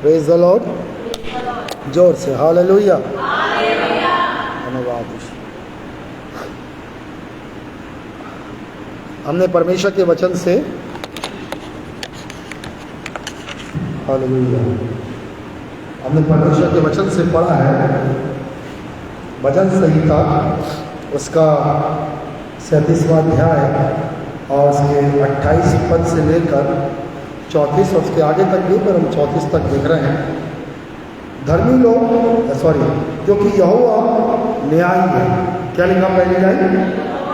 Praise the Lord, जोर से hallelujah, धन्यवाद। हमने परमेश्वर के वचन से हालेलुया, हमने परमेश्वर के वचन से पढ़ा है भजन संहिता उसका 37वां अध्याय और उसके 28 पद से लेकर 34 और उसके आगे तक भी, पर हम 34 तक देख रहे हैं। धर्मी लोग क्योंकि यहोवा न्यायी है। क्या लिखा पहले जाए?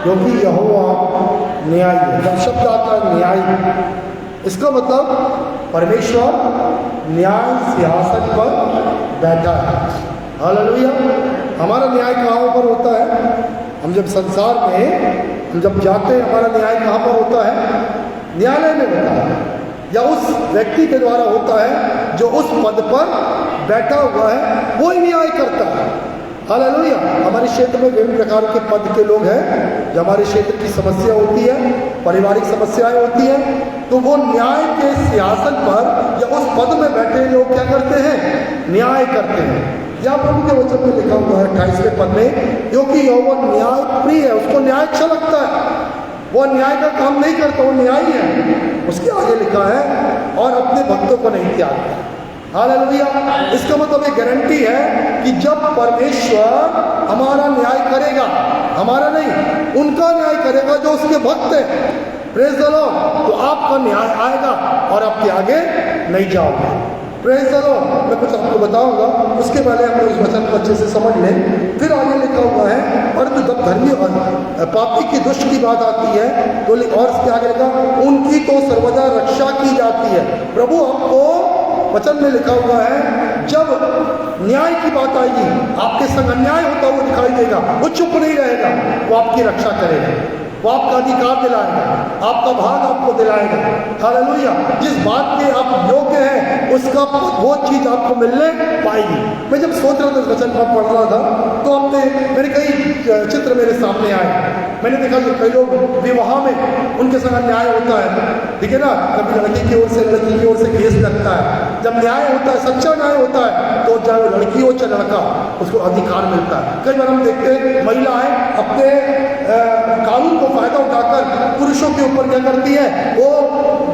क्योंकि यहोवा न्यायी है। जब शब्द आता है न्यायी, इसका मतलब परमेश्वर न्याय सिंहासन पर बैठा है। हालेलुया। हमारा न्याय कहाँ पर होता है? हम जब संसार में हम जब जाते हैं, हमारा न्याय कहाँ पर होता है? न्यायालय में होता है, या उस व्यक्ति के द्वारा होता है जो उस पद पर बैठा हुआ है, वो ही न्याय करता है। हालेलुया। हमारे क्षेत्र में विभिन्न प्रकार के पद के लोग हैं। जो हमारे क्षेत्र की समस्या होती है, पारिवारिक समस्याएं होती हैं, तो वो न्याय के सिंहासन पर या उस पद में बैठे लोग क्या करते हैं? न्याय करते हैं। या प्रभु के वचन में लिखा हुआ है 28वें पद में, क्योंकि यहोवा न्याय प्रिय है, उसको न्याय अच्छा लगता है। वो न्याय का काम नहीं करता, वो न्यायी है। उसके आगे लिखा है और अपने भक्तों को नहीं त्यागता। हालेलुया। इसका मतलब एक गारंटी है कि जब परमेश्वर हमारा न्याय करेगा, हमारा नहीं, उनका न्याय करेगा जो उसके भक्त हैं, प्रेज द लॉर्ड, तो आपका न्याय आएगा और आपके आगे नहीं जाओगे। Praise the Lord. मैं कुछ आपको बताऊंगा, उसके पहले हम लोग इस वचन को अच्छे से समझ लें। फिर आगे लिखा हुआ है, और तो जब धर्मी और पापी की दुष्ट की बात आती है तो और इसके आगे लिखा उनकी तो सर्वदा रक्षा की जाती है। प्रभु आपको वचन में लिखा हुआ है, जब न्याय की बात आएगी, आपके संग अन्याय होता हुआ दिखाई देगा, वो चुप नहीं रहेगा, वो आपकी रक्षा करेगा, वो आपका अधिकार दिलाएगा, आपका भाग आपको दिलाएगा। हालेलुया। जिस बात के आप योग्य हैं, उसका वो चीज आपको मिलने पाएगी। मैं जब सोच रहा था इस वचन को पढ़ रहा था, तो मेरे कई चित्र मेरे सामने आए। मैंने देखा कि कई लोग विवाह में उनके संग न्याय होता है, ठीक है ना। कभी लड़की की ओर से लड़की की ओर से केस लगता है। जब न्याय होता है, सच्चा न्याय होता है, तो चाहे वो लड़की हो चाहे लड़का, उसको अधिकार मिलता है। कई बार हम देखते हैं महिलाएं अपने कानून को फायदा उठाकर पुरुषों के ऊपर क्या करती है? वो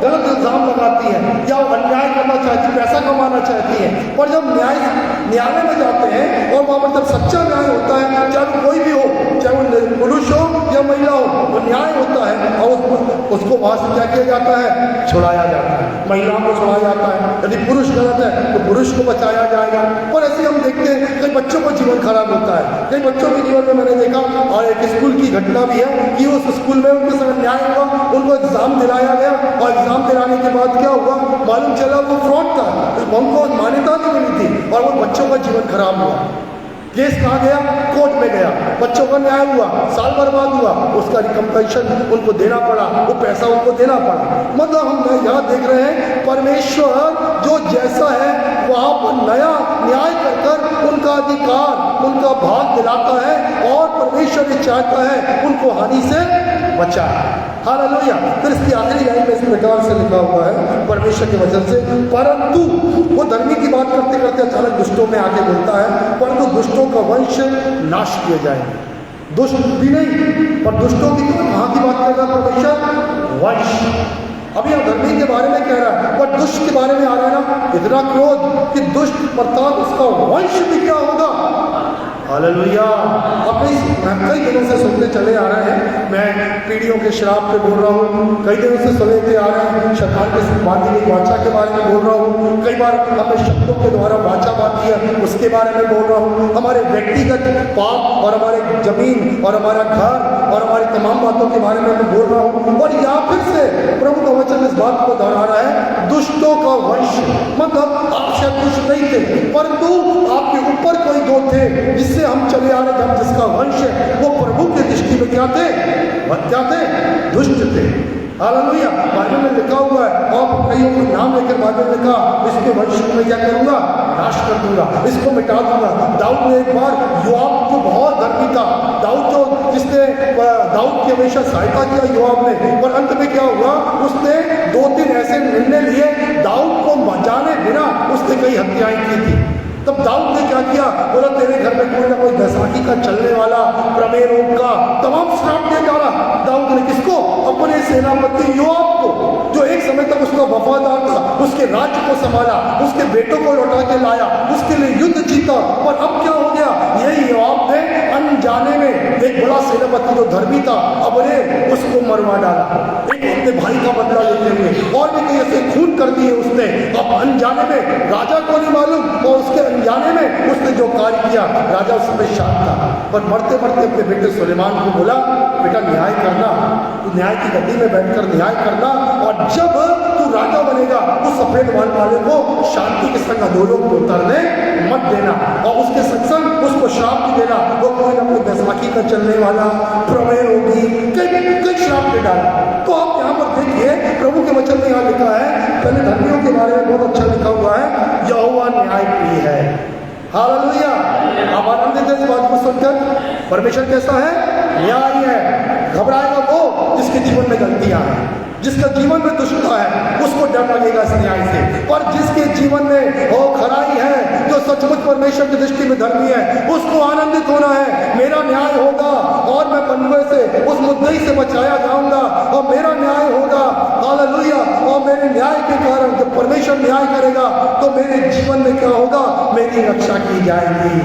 गलत इल्जाम लगाती है, या वो अन्याय करना चाहती है, पैसा कमाना चाहती है। पर जब न्यायालय में जाते हैं और वहाँ पर जब सच्चा न्याय होता है, चाहे वो कोई भी हो, चाहे वो पुरुष हो या महिला हो, वो न्याय होता है और उसको वहाँ से क्या किया जाता है? छुड़ाया जाता है। महिलाओं को छुड़ाया जाता है। यदि पुरुष गलत है तो पुरुष को बचाया जाएगा। और ऐसे हम देखते हैं कई बच्चों का जीवन खराब होता है। कई बच्चों के जीवन में मैंने देखा, और एक स्कूल की घटना भी है कि उस स्कूल में उनके साथ न्याय हुआ, उनको एग्जाम दिलाया गया, और एग्जाम दिलाने के बाद क्या हुआ मालूम चला? वो फ्रॉड था, उनको मान्यता नहीं मिली थी, और वो बच्चों का जीवन खराब हुआ। केस कहाँ गया? कोर्ट में गया, बच्चों का न्याय हुआ, साल बर्बाद हुआ, उसका रिकम्पेंसेशन उनको देना पड़ा, वो पैसा उनको देना पड़ा। मतलब हम यहाँ देख रहे हैं परमेश्वर जो जैसा है वहाँ पर नया न्याय कर उनका अधिकार, उनका भाग दिलाता है, और परमेश्वर ये चाहता है उनको हानि से बचाए। हालेलुया। फिर इसकी आखिरी लाइन में इस प्रकार से लिखा हुआ है परमेश्वर के वचन से, परंतु वो धर्मी की बात करते करते अचानक दुष्टों में आगे बोलता है, परंतु दुष्टों का वंश नाश किए जाएंगे। दुष्ट भी नहीं, पर दुष्टों की कहाँ की बात कर रहा है परमेश्वर? वंश। अभी हम धर्मी के बारे में कह रहा है, पर दुष्ट के बारे में आ रहा है ना, इतना क्रोध कि दुष्ट अर्थात उसका वंश भी क्या होगा? हालेलुया। अब कई दिनों से सुनते चले आ रहे हैं, मैं पीढ़ियों के श्राप पे बोल रहा हूँ, कई दिनों से सुनते आ रहे हैं शैतान के बांधी हुई वाचा के बारे में बोल रहा हूँ, कई बार हमें शब्दों के द्वारा वाचा बांधी है उसके बारे में बोल रहा हूँ, हमारे व्यक्तिगत पाप और हमारे जमीन और हमारा घर और हमारी तमाम बातों के बारे में मैं बोल रहा हूँ। और यहाँ फिर से प्रभु का वचन इस बात को दोहरा रहा है, दुष्टों का वंश। मतलब आप शायद दुष्ट नहीं थे, परंतु आपके ऊपर कोई दो थे जिससे हम चले आ रहे, जब जिसका वंश है वो प्रभु की दृष्टि में क्या थे? दुष्ट थे। हालेलुया। बाइबल में लिखा हुआ है, और कईयों को नाम लेकर बाइबल में लिखा, इसके वंश को मैं क्या करूंगा? नाश कर दूंगा, इसको मिटा दूंगा। दाऊद ने एक बार, योआब तो बहुत धर्मी था, दाऊद की हमेशा सहायता किया योआब ने, पर अंत में क्या हुआ? उसने 2-3 ऐसे निर्णय लिए, दाऊद को जाने बिना उसने कई बहुत श्राप दे डाला दाऊद ने। किसको? अपने सेनापति योआब को, जो एक समय तक उसका वफादार था, उसके राज्य को संभाला, उसके बेटों को लौटा के लाया, उसके लिए युद्ध जीता। पर अब क्या हो गया? यही योआब ने अनजाने में एक बड़ा सेनापति जो धर्मी था, अब ने उसको मरवा डाला, एक अपने भाई का बदला लेते हुए, और भी कई ऐसे खून कर दिए उसने। अब अनजाने में, राजा को नहीं मालूम, और उसके अनजाने में उसने जो कार्य किया, राजा उस पर शांत था। पर मरते मरते अपने बेटे सुलेमान को बोला, बेटा न्याय करना, तू न्याय की गद्दी में बैठकर न्याय करना, और जब तू राजा बनेगा उस सफेद बाल वाले को शांति के संग अधोलोक में उतरने मत देना, और उसके संग उसको श्राप भी देना। वो कोई ना कोई बैसाखी का चलने वाला, प्रमेय होगी, कई श्राप दे डाला। तो आप यहाँ पर देखिए, प्रभु के वचन में यहाँ लिखा है, पहले धर्मियों के बारे में बहुत अच्छा लिखा हुआ है, यहोवा न्याय प्रिय है। हालेलुया। आप आनंदित हैं इस बात को सुनकर? परमेश्वर कैसा है? न्यायी है। घबराएगा वो जिसके जीवन में गलतियां हैं, जिसका जीवन में दुष्टता है, उसको डर लगेगा इस न्याय से। पर जिसके जीवन में वो खराई है, जो सचमुच परमेश्वर की दृष्टि में धर्मी है, उसको आनंदित होना है। मेरा न्याय होगा और मैं बंधुए से, उस मुद्दई से बचाया जाऊंगा, और मेरा न्याय होगा। हालेलुया। और मेरे न्याय के कारण जब परमेश्वर न्याय करेगा तो मेरे जीवन में क्या होगा? मेरी रक्षा की जाएगी,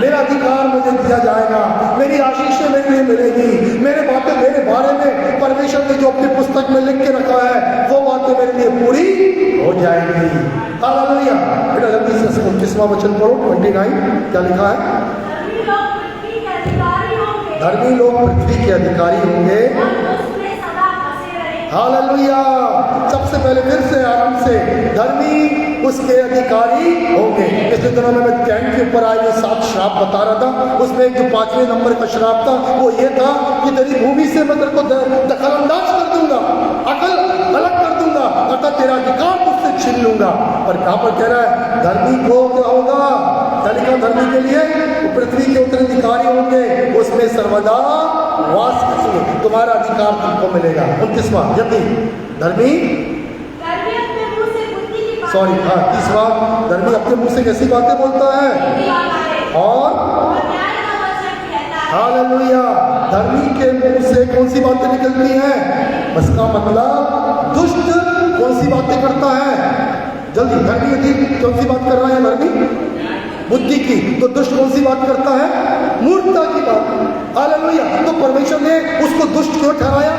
मेरा अधिकार मुझे दिया जाएगा, मेरी आशीषें मेरे लिए मिलेगी, मेरे बातें मेरे बारे में परमेश्वर ने जो अपनी पुस्तक में लिख के रखा है, वो बातें मेरे लिए पूरी हो जाएगी। हालेलुया। बेटा जल्दी से 29वां वचन पढ़ो, 29। क्या लिखा है? धर्मी लोग पृथ्वी के अधिकारी होंगे। हालेलुया। सबसे पहले फिर से आराम से, धर्मी उसके अधिकारी होंगे। पिछले दिनों में मैं कैंट के ऊपर आए हुए 7 श्राप बता रहा था, उसमें एक जो 5वें नंबर का श्राप था वो ये था कि तेरी भूमि से मैं तेरे को दखल अंदाज कर दूंगा, अकल अलग कर दूंगा, अर्थात तेरा अधिकार तुझसे छीन लूंगा। और कहां पर कह रहा है? धर्मी को क्या होगा? क्या लिखा धर्मी के लिए? पृथ्वी के उत्तराधिकारी होंगे, उसमें सर्वदा वास करेंगे, तुम्हारा अधिकार तुमको मिलेगा। 29वां जल्दी, धर्मी 30वां, धर्मी अपने मुंह से कैसी बातें बोलता है? और हालेलुया। धर्मी के मुंह से कौन सी बातें निकलती हैं? उसका मतलब दुष्ट कौन सी बातें करता है? जल्दी, धर्मी यदि कौन सी बात कर रहा है? धर्मी बुद्धि की, तो दुष्ट कौन सी बात करता है? मूर्खता की बात। हालेलुया। तो परमेश्वर ने उसको दुष्ट क्यों ठहराया?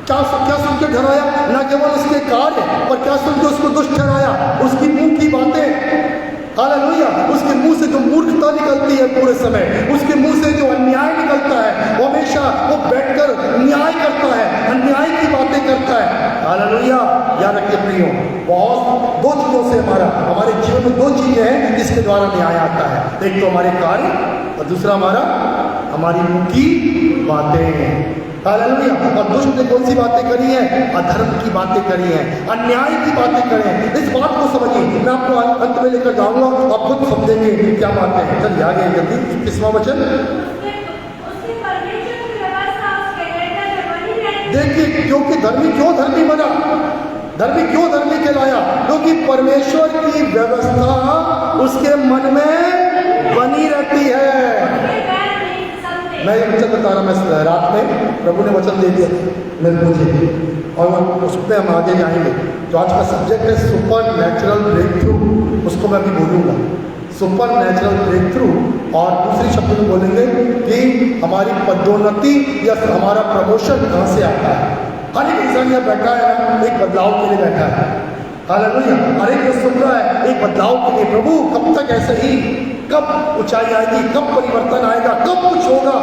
क्या सुन के ठहराया? ना केवल उसके कार्य, पर क्या सुन के उसको दुष्ट ठहराया? उसकी मुंह की बातें। हालेलुया। उसके मुंह से जो मूर्खता निकलती है पूरे समय, उसके मुंह से जो अन्याय निकलता है, वो हमेशा वो बैठकर न्याय करता है, अन्याय की बातें करता है। हालेलुया। याद रखिए प्रियो, बहुत 2 चीजों से हमारे जीवन में 2 चीजें हैं जिसके द्वारा न्याय आता है। एक तो हमारे कार्य, और दूसरा हमारी मुंह की बातें। हालेलुया। और दुष्ट ने कौन सी बातें करी हैं? अधर्म की बातें करी हैं, अन्याय की बातें करी हैं। इस बात को समझिए, मैं आपको अंत में लेकर जाऊंगा, आप खुद समझेंगे क्या बातें हैं। चलिए आगे जल्दी, 21वां वचन देखिए। क्योंकि धर्मी क्यों धर्मी बना? धर्मी क्यों धर्मी कहलाया? क्योंकि परमेश्वर की व्यवस्था उसके मन में बनी रहती है। मैं ये वचन बता रहा, मैं रात में प्रभु ने वचन दे दिया मेरे मुझे, और उस पर हम आगे जाएंगे। तो आज का सब्जेक्ट है सुपर नेचुरल ब्रेक थ्रू, उसको मैं अभी बोलूँगा, सुपर नेचुरल ब्रेक थ्रू। और दूसरी शब्द में बोलेंगे कि हमारी पदोन्नति या हमारा प्रमोशन कहाँ से आता है। हर एक इंसान यहाँ बैठा है ना, एक बदलाव के लिए बैठा है। हालेलुया। हर एक जो सुन रहा है एक बदलाव के लिए, प्रभु कब तक ऐसे ही, कब ऊंचाई आएगी, कब परिवर्तन आएगा, कब कुछ होगा।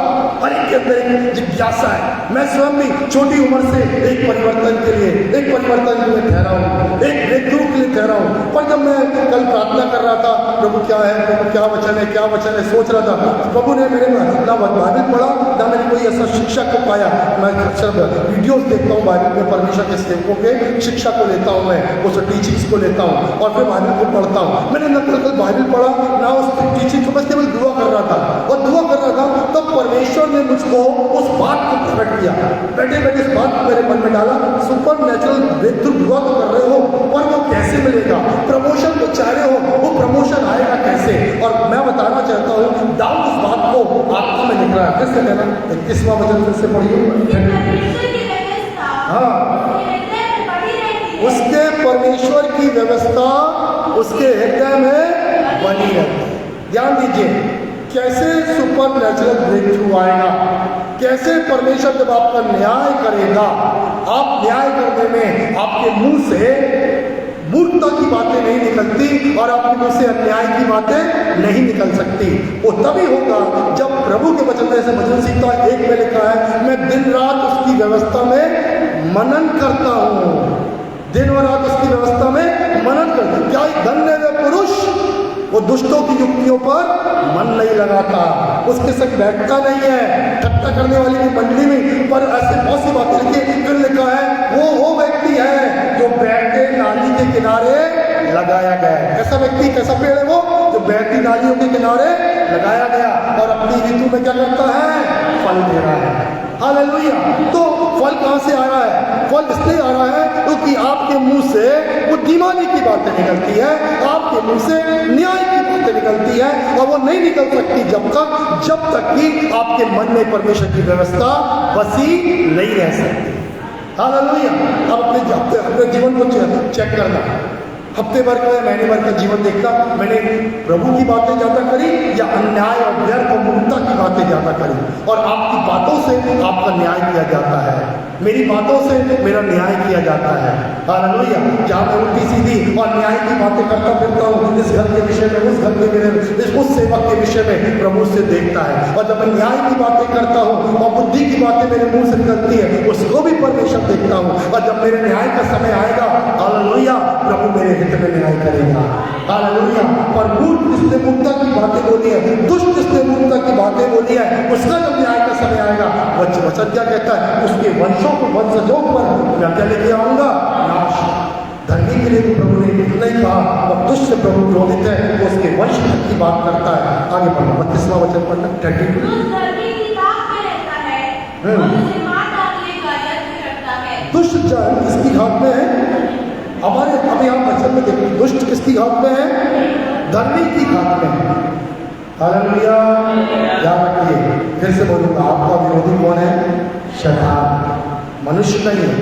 हर एक के अंदर एक जिज्ञासा है। मैं स्वयं भी छोटी उम्र से एक परिवर्तन के लिए ठहरा हूँ, एक ब्रेक थ्रू के लिए ठहरा हूँ। पर जब मैं कल प्रार्थना कर रहा था, प्रभु क्या है, प्रभु क्या वचन है, क्या वचन है, सोच रहा था, प्रभु ने मेरे ना बाइबल पढ़ा, ना मैंने कोई ऐसा शिक्षक को पाया। मैं अक्सर वीडियोस देखता हूँ बाइबल में, परमेश्वर के सेवकों के शिक्षा को लेता हूँ, मैं उस टीचिंग्स को लेता हूँ और फिर बाइबल को पढ़ता हूँ। मैंने न कल बाइबल पढ़ा, ना उस टीचिंग को, बस केवल दुआ कर रहा था, और दुआ कर रहा था तब परमेश्वर ने मुझको उस बात को प्रकट किया। बैठे बैठे इस बात को मेरे मन में डाला, सुपर नेचुरल ब्रेक थ्रू दुआ तो कर रहे हो, पर वो कैसे मिलेगा? प्रमोशन को चाह रहे हो, वो प्रमोशन आएगा कैसे? और मैं बताना चाहता हूँ, दाऊद इस बात को आत्मा में निकला कहता है, फिर से कहना 21वां वचन फिर से पढ़िए। हाँ, उसके परमेश्वर की व्यवस्था उसके हृदय में बनी रहती है। ध्यान दीजिए कैसे सुपर नेचुरल ब्रेक थ्रू आएगा, कैसे परमेश्वर जब आपका न्याय करेगा। आप न्याय करने में आपके मुंह से मूर्खता की बातें नहीं निकलती और आपके मुंह से अन्याय की बातें नहीं निकल सकती। वो तभी होगा जब प्रभु के वचन में, ऐसे भजन संहिता 1 में लिखा है, मैं दिन रात उसकी व्यवस्था में मनन करता हूँ। दिन और रात उसकी व्यवस्था में मनन करता। क्या धन्य है पुरुष, वो दुष्टों की युक्तियों पर मन नहीं लगाता, उसके संग बैठता नहीं है ठट्टा करने वाली की मंडली में। पर ऐसे बहुत सी बातें लिखी, फिर लिखा है वो व्यक्ति है जो बहते नाली के किनारे लगाया गया है। कैसा व्यक्ति, कैसा पेड़ है वो, जो बहती नालियों के किनारे लगाया गया और अपनी ऋतु में क्या करता है, फल दे रहा है। हालेलुया। तो फल कहाँ से आ रहा है? फल इसलिए आ रहा है क्योंकि आपके मुंह से बुद्धिमानी की बातें निकलती है, आपके मुंह से न्याय की बातें निकलती है, और वो नहीं निकल सकती जब तक कि आपके मन में परमेश्वर की व्यवस्था बसी नहीं रह सकती। हालेलुया। अब अपने जीवन को चेक करना, हफ्ते भर का या महीने भर का जीवन देखना, मैंने प्रभु की बातें ज्यादा करी या अन्याय और व्यर्थ और मूर्खता की बातें ज्यादा करी। और आपकी बातों से आपका न्याय किया जाता है, मेरी बातों से मेरा न्याय किया जाता है। हालेलुया। जहाँ मैं उल्टी सीधी और न्याय की बातें करता फिरता हूँ, इस घर के विषय में, उस घर के उस सेवक के विषय में, प्रभु से देखता है। और जब मैं न्याय की बातें करता हूँ और बुद्धि की बातें मेरे मुंह से निकलती है, उसको भी परमेश्वर देखता हूँ। और जब मेरे न्याय का समय आएगा, हालेलुया, प्रभु मेरे हित में न्याय करेगा। हालेलुया। पर मूर्ख जिसने मूर्खता की बातें बोली है, दुष्ट जिसने मूर्खता की बातें बोली है, उसका जब न्याय का समय आएगा, वचन क्या कहता है, उसके वंशों को, वंशजों पर मैं क्या लेके आऊंगा, नाश। धर्मी के लिए तो प्रभु ने इतना ही कहा, और दुष्ट से प्रभु क्रोधित है, वो उसके वंश तक की बात करता है। आगे बढ़ो, 32वां वचन पढ़ना। 32 दुष्ट जन इसकी घात में है। हमारे अभी आप वचन में देखिए, दुष्ट किसकी घात में है, धर्मी की घात में है। हालेलुया। याद रखिए, फिर से बोलूंगा, आपका विरोधी कौन है, शैतान, मनुष्य नहीं है।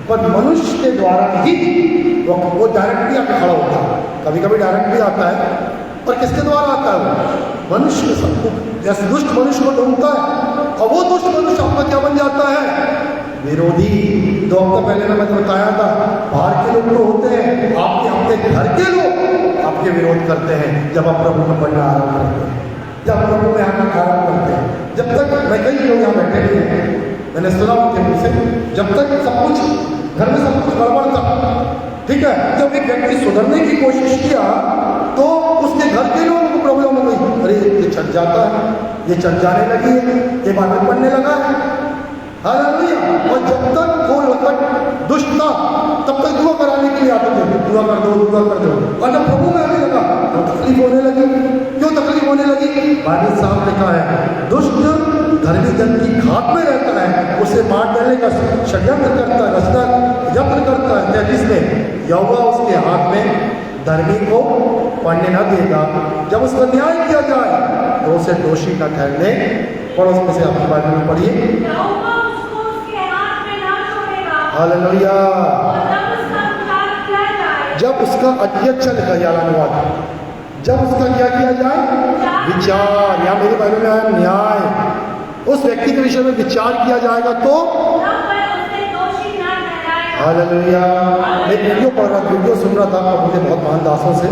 पर मनुष्य के द्वारा ही वो डायरेक्ट भी आकर खड़ा होता है, कभी कभी डायरेक्ट भी आता है। पर किसके द्वारा आता है, वो मनुष्य के साथ। जैसे दुष्ट मनुष्य को ढूंढता है, और वो दुष्ट मनुष्य आपका क्या बन जाता है, विरोधी। 2 हफ्ते पहले मैंने बताया था, बाहर के लोग तो होते हैं, आपके अपने घर के लोग आपके विरोध करते हैं जब आप प्रभु में पढ़ना आरंभ करते हैं, जब प्रभु में आना आरंभ करते हैं। जब तक, मैं कई लोग यहाँ बैठे हुए हैं, मैंने सुना उनके मुझे से, जब तक सब कुछ घर में सब कुछ गड़बड़ था, ठीक है, जब एक व्यक्ति सुधरने की कोशिश किया तो उसके घर के लोगों को प्रॉब्लम हो गई। अरे ये छट जाता है, ये छट जाने लगी है, ये बाइबल पढ़ने लगा है। हालेलुया। और जब तक वो लड़का दुष्ट था, तब तक दुआ कराने के लिए आते थे, दुआ कर दो, दुआ कर दो। और जब प्रभु में आने लगा तो तकलीफ होने लगी। क्यों तकलीफ होने लगी? बाइबल साहब लिखा है, दुष्ट धर्मी जन की घात में रहता है, उसे मार डालने का षड्यंत्र करता है, रचना यत्न करता है। 33 में, यहोवा उसके हाथ में धर्मी को पढ़ने न देगा, जब उसका न्याय किया जाए तो उसे दोषी न ठहरने। पढ़ो उसमें से, आपकी बाइबल में पढ़िए। हालेलुया। जब उसका अच्छा लिखा जाए अनुवाद, जब उसका क्या किया जाए, विचार, या मेरे बारे में आया न्याय, उस व्यक्ति के विषय में विचार किया जाएगा तो हालेलुया। मैं वीडियो पढ़ रहा, वीडियो सुन रहा था अपने बहुत महान दासों से।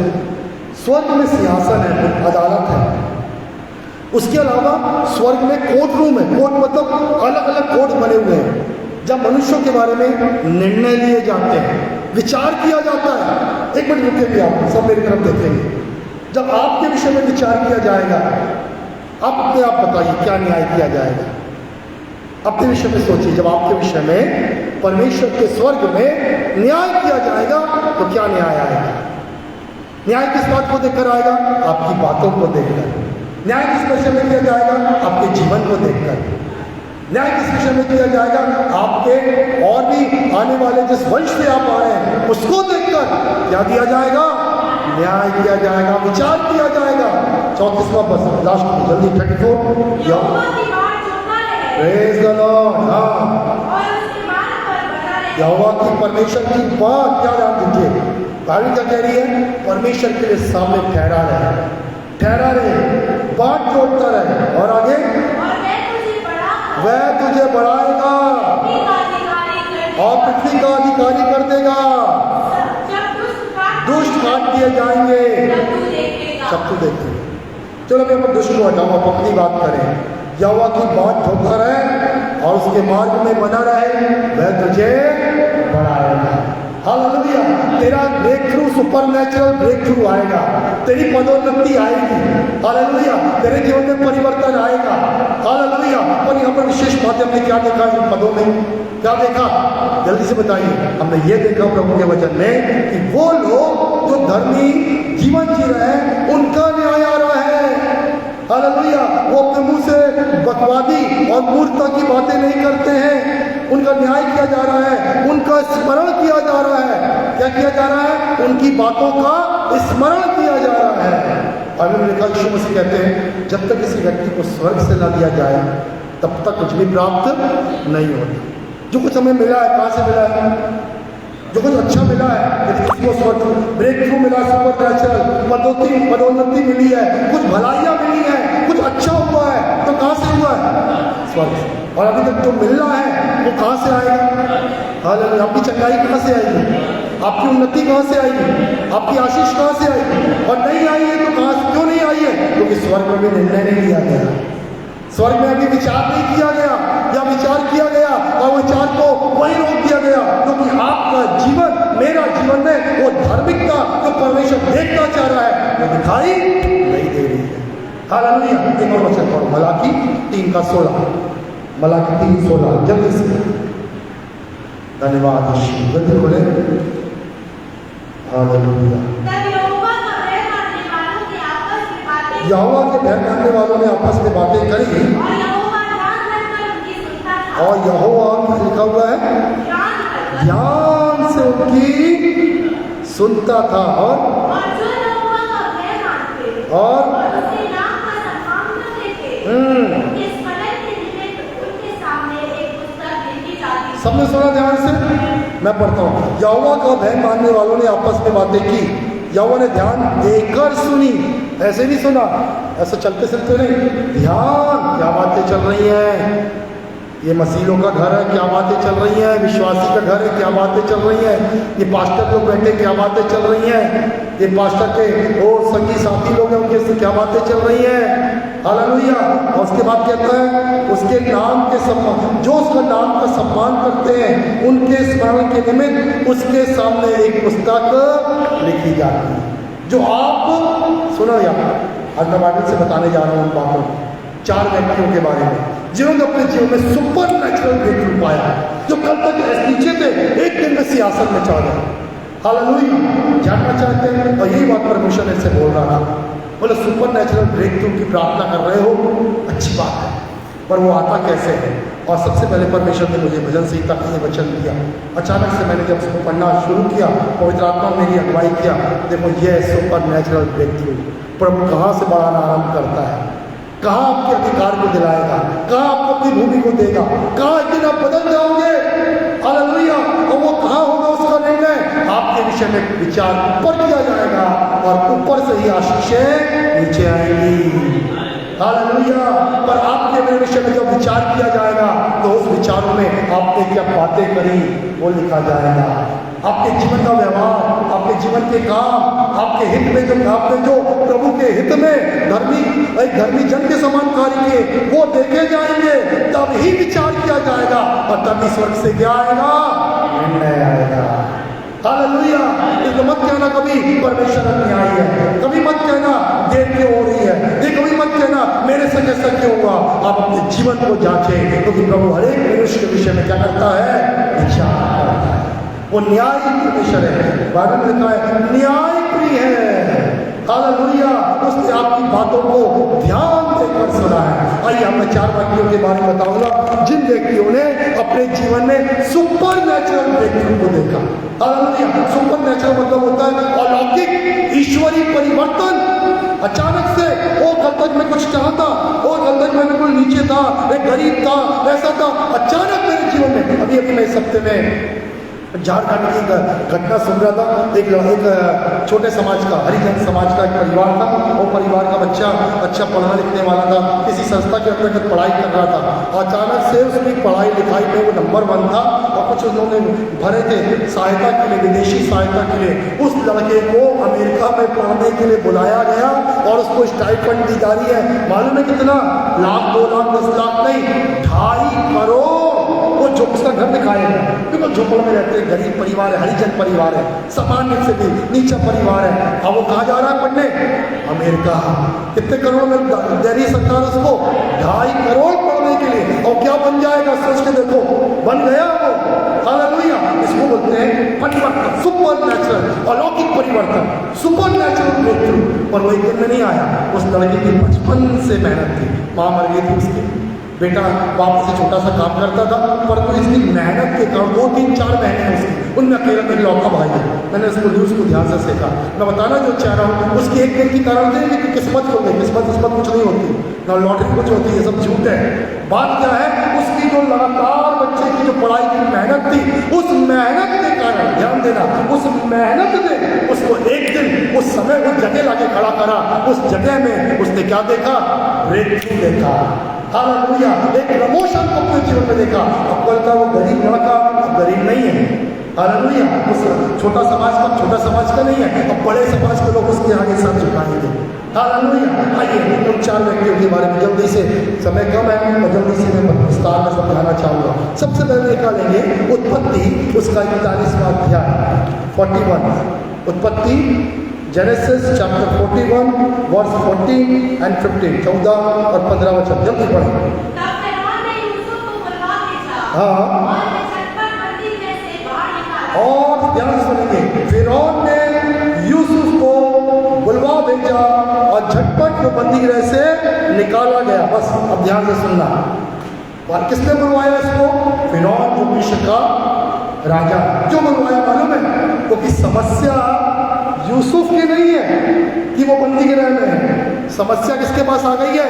स्वर्ग में सिंहासन है, अदालत है, उसके अलावा स्वर्ग में कोर्ट रूम है। कोर्ट मतलब अलग अलग कोर्ट बने हुए हैं, जब मनुष्यों के बारे में निर्णय लिए जाते हैं, विचार किया जाता है। एक मिनट रुकेंगे, आप सब मेरी तरफ देखेंगे। जब आपके विषय में विचार किया जाएगा, आप अपने आप बताइए क्या न्याय किया जाएगा। अपने विषय में सोचिए, जब आपके विषय में परमेश्वर के स्वर्ग में न्याय किया जाएगा तो क्या न्याय आएगा। न्याय किस बात को देखकर आएगा, आपकी बातों को देखकर। न्याय किस विषय में किया जाएगा, आपके जीवन को देखकर। न्याय किस विषय में किया जाएगा, आपके और भी आने वाले जिस वंश से आप आ रहे हैं उसको देखकर क्या दिया जाएगा, न्याय किया जाएगा, विचार किया जाएगा। 34वां बस लास्ट, जल्दी 34। Praise the Lord. हाँ, यहोवा की परमेश्वर की बात क्या ध्यान दीजिए, बाइबल क्या कह रही है? परमेश्वर के लिए सामने ठहरा रहे, बात जोड़ता रहे, और आगे वह तुझे बढ़ाएगा और पृथ्वी का अधिकारी कर देगा। दुष्ट काट दिए जाएंगे, सब तू देखेगा। चलो मैं अपन दुष्ट को हटाऊं, आप अपनी बात करें। यहोवा की बात जोड़ता रहे और उसके मार्ग में बना रहे, वह तुझे बढ़ाएगा। हालेलुया। तेरा breakthrough, supernatural breakthrough आएगा, तेरी पदोन्नति आएगी। हालेलुया। तेरे जीवन में परिवर्तन आएगा। हालेलुया। और यहाँ पर विशेष बात हमने क्या देखा इन पदों में? क्या देखा? जल्दी से बताइए। हमने ये देखा प्रभु के वचन में कि वो लोग जो धर्मी जीवन जी रहे हैं, उनका न्याय आ रहा है। हालेलुया। वो अपने मुंह से बकवादी और मूर्खता की बातें नहीं करते हैं, उनका न्याय किया जा रहा है, उनका स्मरण किया जा रहा है। क्या किया जा रहा है? उनकी बातों का स्मरण किया जा रहा है। बाइबल में लिखा, यीशु मसीह कहते हैं, जब तक किसी व्यक्ति को स्वर्ग से न दिया जाए तब तक कुछ भी प्राप्त नहीं होता। जो कुछ हमें मिला है, कहाँ से मिला है? जो कुछ अच्छा मिला है, यदि किसी को स्वर्ग ब्रेक थ्रू मिला, सुपरनैचुरल पदोन्नति मिली है, कुछ भलाइयाँ मिली है, कुछ अच्छा हुआ है, तो कहाँ से हुआ है? स्वर्ग से। और अभी तक जो मिल रहा है वो कहाँ से आएगा? हालेलुया। आपकी चंगाई कहाँ से आएगी? आपकी उन्नति कहाँ से आएगी? आपकी आशीष कहाँ से आएगी? और नहीं आई है तो कहाँ, क्यों नहीं आई है? क्योंकि स्वर्ग में भी निर्णय नहीं लिया गया, स्वर्ग में अभी विचार नहीं किया गया, या विचार किया गया और विचार को वही रोक दिया गया। क्योंकि आपका जीवन, मेरा जीवन में वो धार्मिकता जो परमेश्वर देखना चाह रहा है, वो दिखाई नहीं दे रही है। हालेलुया। एक और वचन पढ़ो, मलाकी 3:16। मलाकी 3:16, जल्दी से। धन्यवाद यीशु। जल्दी बोले। हालेलुया। यहोवा के भय मानने वालों ने आपस में बातें करी, और यहोवा क्या लिखा हुआ है? ध्यान से उनकी सुनता था। और सबने सुना ध्यान से, मैं पढ़ता हूँ। यहोवा का भय मानने वालों ने आपस में बातें की, यहोवा ने ध्यान देकर सुनी, ऐसे नहीं सुना, ऐसा चलते चलते नहीं। ध्यान, क्या बातें चल रही हैं? ये मसीहों का घर है, क्या बातें चल रही हैं? विश्वासी का घर है, क्या बातें चल रही हैं? ये पास्टर लोग बैठे, क्या बातें चल रही हैं? ये पास्टर के और संगी साथी लोग हैं, उनके से क्या बातें चल रही हैं? हालेलुया। और उसके बाद कहता है, उसके नाम के सम्मान, जो उसका नाम का सम्मान करते हैं, उनके स्मरण के निमित्त उसके सामने एक पुस्तक लिखी जाती है। जो आप सुनो, यहाँ आज मैं बाइबल से बताने जा रहा हूँ उन बातों को। 4 व्यक्तियों के बारे में जिन्होंने अपने जीवन में सुपर नेचुरल ब्रेकथ्रू पाया, जो कल तक नीचे थे, एक दिन में सियासत में चढ़ गए। हालेलुया। जानना चाहते हैं, और यही बात परमेश्वर ने से बोल रहा था। बोले सुपर नेचुरल ब्रेकथ्रू की प्रार्थना कर रहे हो, अच्छी बात है, पर वो आता कैसे है? और सबसे पहले परमेश्वर ने मुझे भजन संहिता का ये वचन दिया। अचानक से मैंने जब उसको पढ़ना शुरू किया, पवित्र आत्मा ने मेरी अगुवाई किया। देखो, ये सुपर नेचुरल ब्रेकथ्रू प्रभु कहाँ से बढ़ाना आरंभ करता है, कहाँ आपके अधिकार को दिलाएगा, कहाँ आपको अपनी भूमि को देगा, कहाँ एक दिन आप बदल जाओगे। हालेलुया। और वो कहाँ होगा उसका निर्णय आपके विषय में विचार ऊपर किया जाएगा, और ऊपर से ही आशीषें नीचे आएंगी। हालेलुया। पर आपके मेरे विषय में जब विचार किया जाएगा, तो उस विचारों में आपने क्या बातें करी वो लिखा जाएगा। आपके जीवन का व्यवहार, आपके जीवन के काम, आपके हित में जो आपने जो प्रभु के हित में एक धर्मी जन के समान कार्य किए, वो देखे जाएंगे। तब ही विचार किया जाएगा, और तभी स्वर्ग से क्या आएगा? निर्णय आएगा। हालेलुया। इसलिए मत कहना कभी परमेश्वर अन्यायी है, कभी मत कहना देर क्यों हो रही है, ये कभी मत कहना मेरे से कैसा क्यों हुआ। आप अपने जीवन को जांचें, क्योंकि प्रभु हर एक मनुष्य के विषय में क्या करता है? विचार करता है। वो न्यायी परमेश्वर है। बाइबल में लिखा है न्याय प्रिय है। हालेलुया। उसने आपकी बातों को ध्यान देकर सुना है। आइए मैं 4 व्यक्तियों के बारे में बताऊंगा, जिन व्यक्तियों ने अपने जीवन में सुपर नेचुरल ब्रेकथ्रू को देखा। हालेलुया। सुपर नेचुरल मतलब होता है अलौकिक ईश्वरीय परिवर्तन। अचानक से वो कल तक मैं कुछ चाहता और कल तक मैं बिल्कुल नीचे था, एक गरीब था, ऐसा था। अचानक मेरे जीवन में अभी मैं इस हफ्ते में झारखंड की एक घटना सुन रहा था। एक छोटे समाज का, हरिजन समाज का एक परिवार था। वो परिवार का बच्चा अच्छा पढ़ने लिखने वाला था, किसी संस्था के अंतर्गत पढ़ाई कर रहा था। अचानक से उसकी पढ़ाई लिखाई में वो नंबर 1 था और कुछ उन्होंने भरे थे सहायता के लिए, विदेशी सहायता के लिए। उस लड़के को अमेरिका में पढ़ने के लिए बुलाया गया और उसको स्टाइपेंड दी जा रही है। मालूम है कितना? लाख, 2 लाख, 10 लाख नहीं, 2.5 करोड़। वो जो उसका घर दिखाएगा, बिल्कुल झोपड़ में रहते हैं, गरीब परिवार है, हरिजन परिवार है, सामान्य से भी नीचा परिवार है। अब वो कहाँ जा रहा है पढ़ने? अमेरिका। कितने करोड़ में दे रही सरकार उसको? 2.5 करोड़ पढ़ने के लिए। और क्या बन जाएगा सोच के देखो, बन गया वो। हालेलुया। इसको बोलते हैं परिवर्तन, सुपर नेचुरल, अलौकिक परिवर्तन, सुपर नेचुरल ब्रेक थ्रू। और वो एक दिन में नहीं आया। उस लड़के की बचपन से मेहनत थी, माँ मर गई थी उसकी, बेटा बाप से छोटा सा काम करता था, परंतु इसकी मेहनत के कारण 2, 3, 4 महीने उसकी, उनमें अकेला एक लौका भाई है। मैंने उसको न्यूज़ को ध्यान से सीखा। मैं बताना जो चाह रहा हूँ, उसकी एक दिन की कारण थी कि किस्मत हो गई। किस्मत कुछ नहीं होती, ना लॉटरी कुछ होती है, सब झूठ है। बात क्या है? उसकी जो लगातार बच्चे की जो पढ़ाई की मेहनत थी, उस मेहनत के कारण, ध्यान देना, उस मेहनत ने उसको एक दिन उस समय उस जगह लाके खड़ा करा। उस जगह में उसने क्या देखा? ब्रेक थ्रू देखा। हालेलुया। एक प्रमोशन को अपने जीवन में देखा। अब कल का वो गरीब लड़का अब गरीब नहीं है। हालेलुया। उस छोटा समाज का नहीं है। अब बड़े समाज के लोग उसके आगे सर झुकाएंगे। हालेलुया। आइए उन 4 व्यक्तियों के बारे में जल्दी से, समय कम है और जल्दी से मैं विस्तार में समझाना चाहूँगा। सबसे पहले निकालेंगे उत्पत्ति, उसका 41वां अध्याय 41। उत्पत्ति, जेनेसिस चैप्टर 41 वर्स 14 एंड 15, 14 और 15 वचन जल्दी पढ़ें। तब फ़िरौन ने यूसुफ को बुलवा भेजा, हाँ, और वे झटपट बंदी में से बाहर निकाला। और ध्यान सुनेंगे, फिरौन ने यूसुफ को बुलवा भेजा और झटपट वो बंदी गृह से निकाला गया। बस अब ध्यान से सुनना। और किसने बुलवाया इसको? फिरौन, जो मिस्र का राजा। जो बुलवाया मालूम है? क्योंकि समस्या यूसुफ की नहीं है कि वो बंदी गृह में है। समस्या किसके पास आ गई है?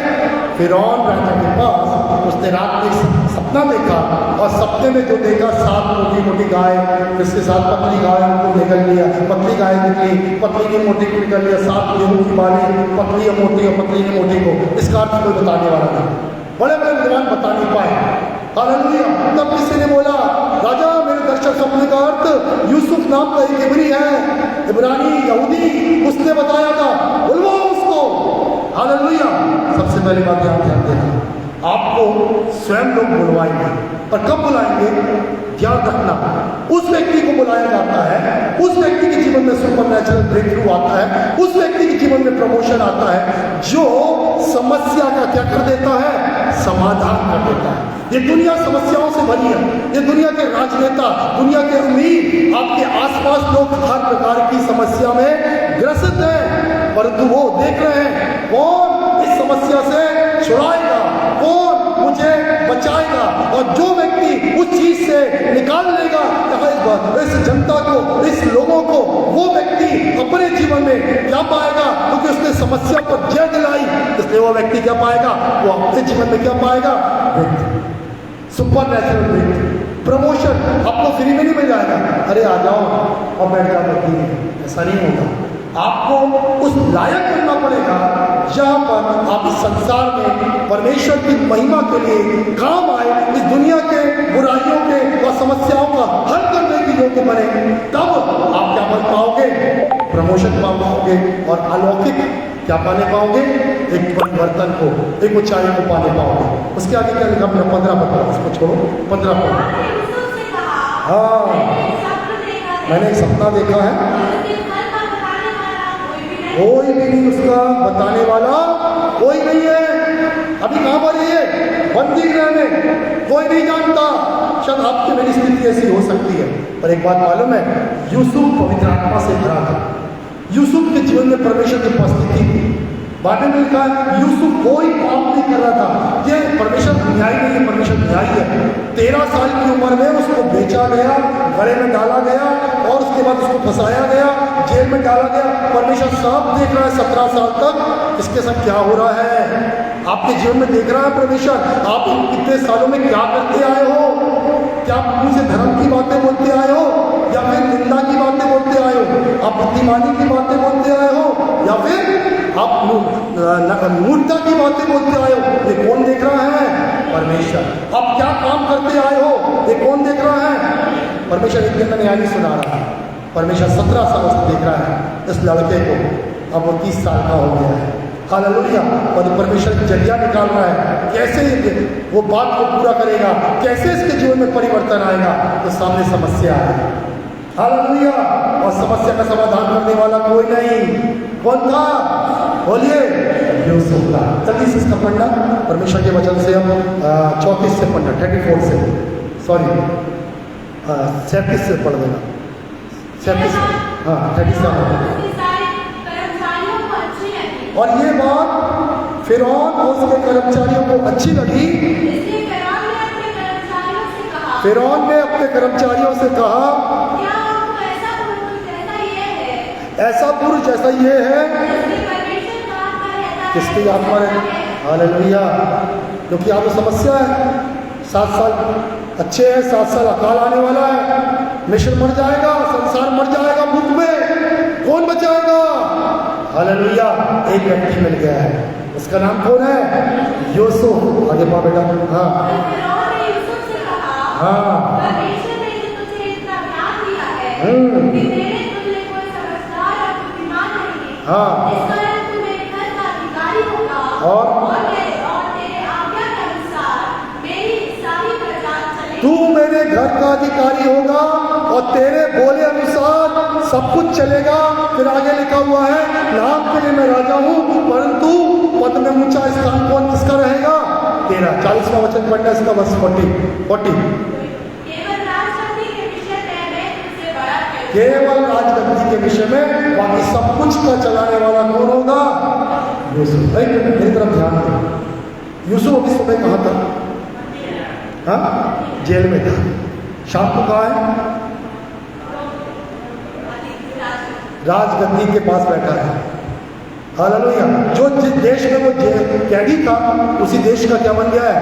फिरौन राजा के पास। उसने रात में एक सपना देखा और सपने में जो देखा, 7 मोटी मोटी गाय, इसके साथ पतली गाय को निकल लिया, पतली गाय निकली, पतली की मोटी को निकल लिया, 7 गेहूं की बाली, पतली या मोटी और पतली की मोटी को। इसका अर्थ कोई बताने वाला नहीं, बड़े बड़े विद्वान बता नहीं पाए। हालेलुया। तब किसी ने बोला, राजा मेरे दर्शक सपने का अर्थ यूसुफ नाम का एक इब्री है, इब्रानी यहूदी, उसने बताया था, बुलवाओ उसको। हालेलुया। सबसे पहली बात ध्यान देना, आपको स्वयं लोग बुलवाएंगे। और कब बुलाएंगे? ध्यान रखना, उस व्यक्ति को बुलाया जाता है, उस व्यक्ति के जीवन में सुपर नेचुरल ब्रेक थ्रू आता है, उस व्यक्ति के जीवन में प्रमोशन आता है, जो समस्या का क्या कर देता है? समाधान कर देता है। ये दुनिया समस्याओं से भरी है। ये दुनिया के राजनेता, दुनिया के अमीर, आपके आसपास लोग हर प्रकार की समस्या में ग्रसित हैं, परंतु वो देख रहे हैं कौन इस समस्या से छुड़ाएगा, कौन मुझे बचाएगा। और जो व्यक्ति उस चीज से निकाल लेगा इस जनता को, इस लोगों को, वो व्यक्ति अपने जीवन में क्या पाएगा? क्योंकि उसने समस्या पर जय दिलाई, इसलिए वो व्यक्ति क्या पाएगा? वो अपने जीवन में क्या पाएगा? Supernatural break, promotion. आपको फ्री में नहीं मिल जाएगा, अरे आ जाओ और बैठ जाओ व्यक्ति में, ऐसा नहीं होता। आपको उस लायक बनना पड़ेगा जहां पर आप इस संसार में परमेश्वर की महिमा के लिए काम आए, इस दुनिया के बुराइयों के और समस्याओं का हल करने के योग्य बने। तब आप क्या बन पाओगे? प्रमोशन पा पाओगे और अलौकिक क्या पाने पाओगे? एक परिवर्तन को, एक ऊंचाई को पाने पाओगे। उसके आगे क्या लिखा? मैं 15 पढ़, उसको छोड़ो, 15 पढ़। हाँ, मैंने एक सपना देखा है, कोई भी नहीं उसका बताने वाला, कोई नहीं है। अभी कहाँ पर है ये? बंदी गृह में, कोई नहीं जानता। शायद आपकी मेरी स्थिति ऐसी हो सकती है, पर एक बात मालूम है, यूसुफ पवित्र आत्मा से भरा था। यूसुफ के जीवन में परमेश्वर की उपस्थिति थी। बाइबल में लिखा है यूसुफ कोई पाप नहीं कर रहा था। ये परमेश्वर न्याय नहीं है, परमेश्वर न्याय है। 13 साल की उम्र में उसको बेचा गया, गले में डाला गया और उसके बाद बाद उसको फंसाया गया, जेल में डाला गया। परमेश्वर सब देख रहा है 17 साल तक इसके साथ क्या हो रहा है। आपके जीवन में देख रहा है परमेश्वर, आप इतने सालों में क्या करते आए हो। क्या आप मुंह से धर्म की बातें बोलते आए हो, या फिर निंदा की बातें बोलते आए हो, आप बुद्धिमानी की बातें बोलते आए हो, या फिर आप मूर्खता की बातें बोलते आए हो। ये कौन देख रहा है? परमेश्वर। आप क्या काम करते आए हो, ये कौन देख रहा है? परमेश्वर एक दिन में न्याय सुना रहा है। परमेश्वर 17 साल से देख रहा है इस लड़के को, अब वो 30 साल का हो गया है। हालेलुया। और परमेश्वर की जरिया निकाल रहा है, कैसे वो बात को पूरा करेगा, कैसे इसके जीवन में परिवर्तन आएगा। तो सामने समस्या है, हालेलुया, और समस्या का समाधान करने वाला कोई नहीं। कौन था? बोलिए, यूसुफ था। जल्दी से इसका पढ़ना, परमेश्वर के वचन से हम 34 से पढ़ना, 34 से, सॉरी 37 से पढ़ देना, 37, हाँ 37। और ये बात फिरौन और उसके कर्मचारियों को अच्छी लगी। फिरौन ने अपने कर्मचारियों से कहा, ऐसा पुरुष जैसा ये है, किसकी आत्मा है? हालेलुया। क्योंकि यहाँ तो समस्या है, 7 साल अच्छे हैं, 7 साल अकाल आने वाला है, मिस्र मर जाएगा, संसार मर जाएगा भूख में, कौन बचाएगा? हालेलुया। एक व्यक्ति मिल गया है, उसका नाम कौन है? यूसुफ। आगे पा बेटा। हाँ हाँ, हाँ, और तू मेरे घर का अधिकारी होगा और तेरे बोले अनुसार सब कुछ चलेगा। फिर आगे लिखा हुआ है, नाम के लिए मैं राजा हूं, परंतु पद में ऊंचा स्थान कौन किसका रहेगा? तेरा। 40वां वचन पढ़ना इसका, बस 40। केवल राजगद्दी के विषय में, बाकी सब कुछ का चलाने वाला कौन होगा? यूसुफ। मेरी तरफ ध्यान दो। यूसुफ अभी सुबह कहाँ था? हाँ, जेल में था। शाम को कहाँ है? राजगद्दी के पास बैठा है। हालेलुया। जो जिस देश में वो कैदी था, उसी देश का क्या बन गया है?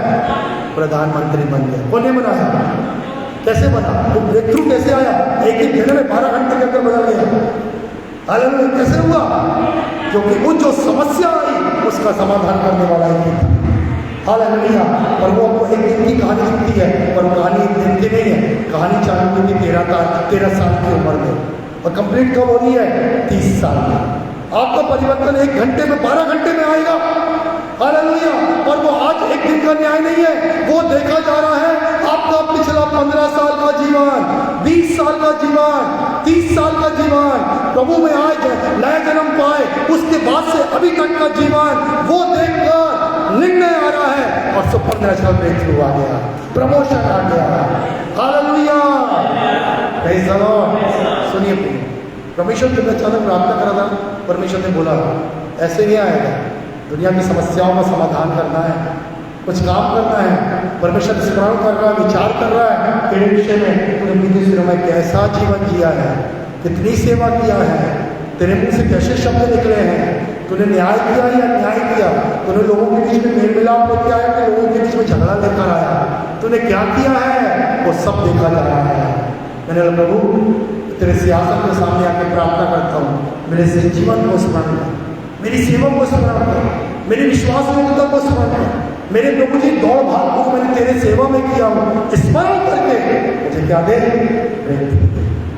प्रधानमंत्री बन गया। कौन ने बनाया? कैसे बना? वो ब्रेक थ्रू कैसे आया? एक ही महीने में 12 घंटे के अंदर बदल गया। हालेलुया। कैसे हुआ? क्योंकि वो जो समस्या आई उसका समाधान करने वाला ही था। हालेलुया। और वो आपको एक दिन की कहानी लिखती है, पर कहानी एक दिन की नहीं है, कहानी चालू हुई थी 13 साल की उम्र में, और कंप्लीट कब हो रही है? 30 साल में। आपका परिवर्तन 1 घंटे में, 12 घंटे में आएगा। हालेलुया। और वो आज एक दिन का न्याय नहीं है, वो देखा जा रहा है आपका पिछला 15 साल का जीवन, 20 साल का जीवन, 30 साल का जीवन, प्रभु में आज नया जन्म पाए, उसके बाद से अभी तक का जीवन, वो देखकर निर्णय आ रहा है, और सुपरनैचुरल ब्रेकथ्रू आ गया, प्रमोशन आ गया। हालेलुया। Praise the Lord. सुनिए, परमेश्वर जब अचानक प्रार्थना करा था, परमेश्वर ने बोला ऐसे नहीं आएगा, दुनिया की समस्याओं का समाधान करना है, कुछ काम करना है। परमेश्वर स्मरण कर रहा है, विचार कर रहा है तेरे विषय में, तूने बीते दिनों में कैसा जीवन जिया है, कितनी सेवा किया है, तेरे मुंह से कैसे शब्द निकले हैं, तूने न्याय किया या न्याय किया, तूने लोगों के बीच में मेल मिलाप लेके आया कि लोगों के बीच में झगड़ा लेकर आया, तूने क्या किया है, वो सब देखा जा रहा है। मैंने कहा प्रभु तेरे सियासत के सामने आके प्रार्थना करता हूँ, मेरे से जीवन को स्मरण कर, मेरी सेवा को स्मरण कर, मेरी विश्वास योग्यता को स्मरण कर, मेरे प्रभु जी दौड़ भाग को मैंने तेरे सेवा में किया हूँ, स्मरण करके मुझे क्या दे?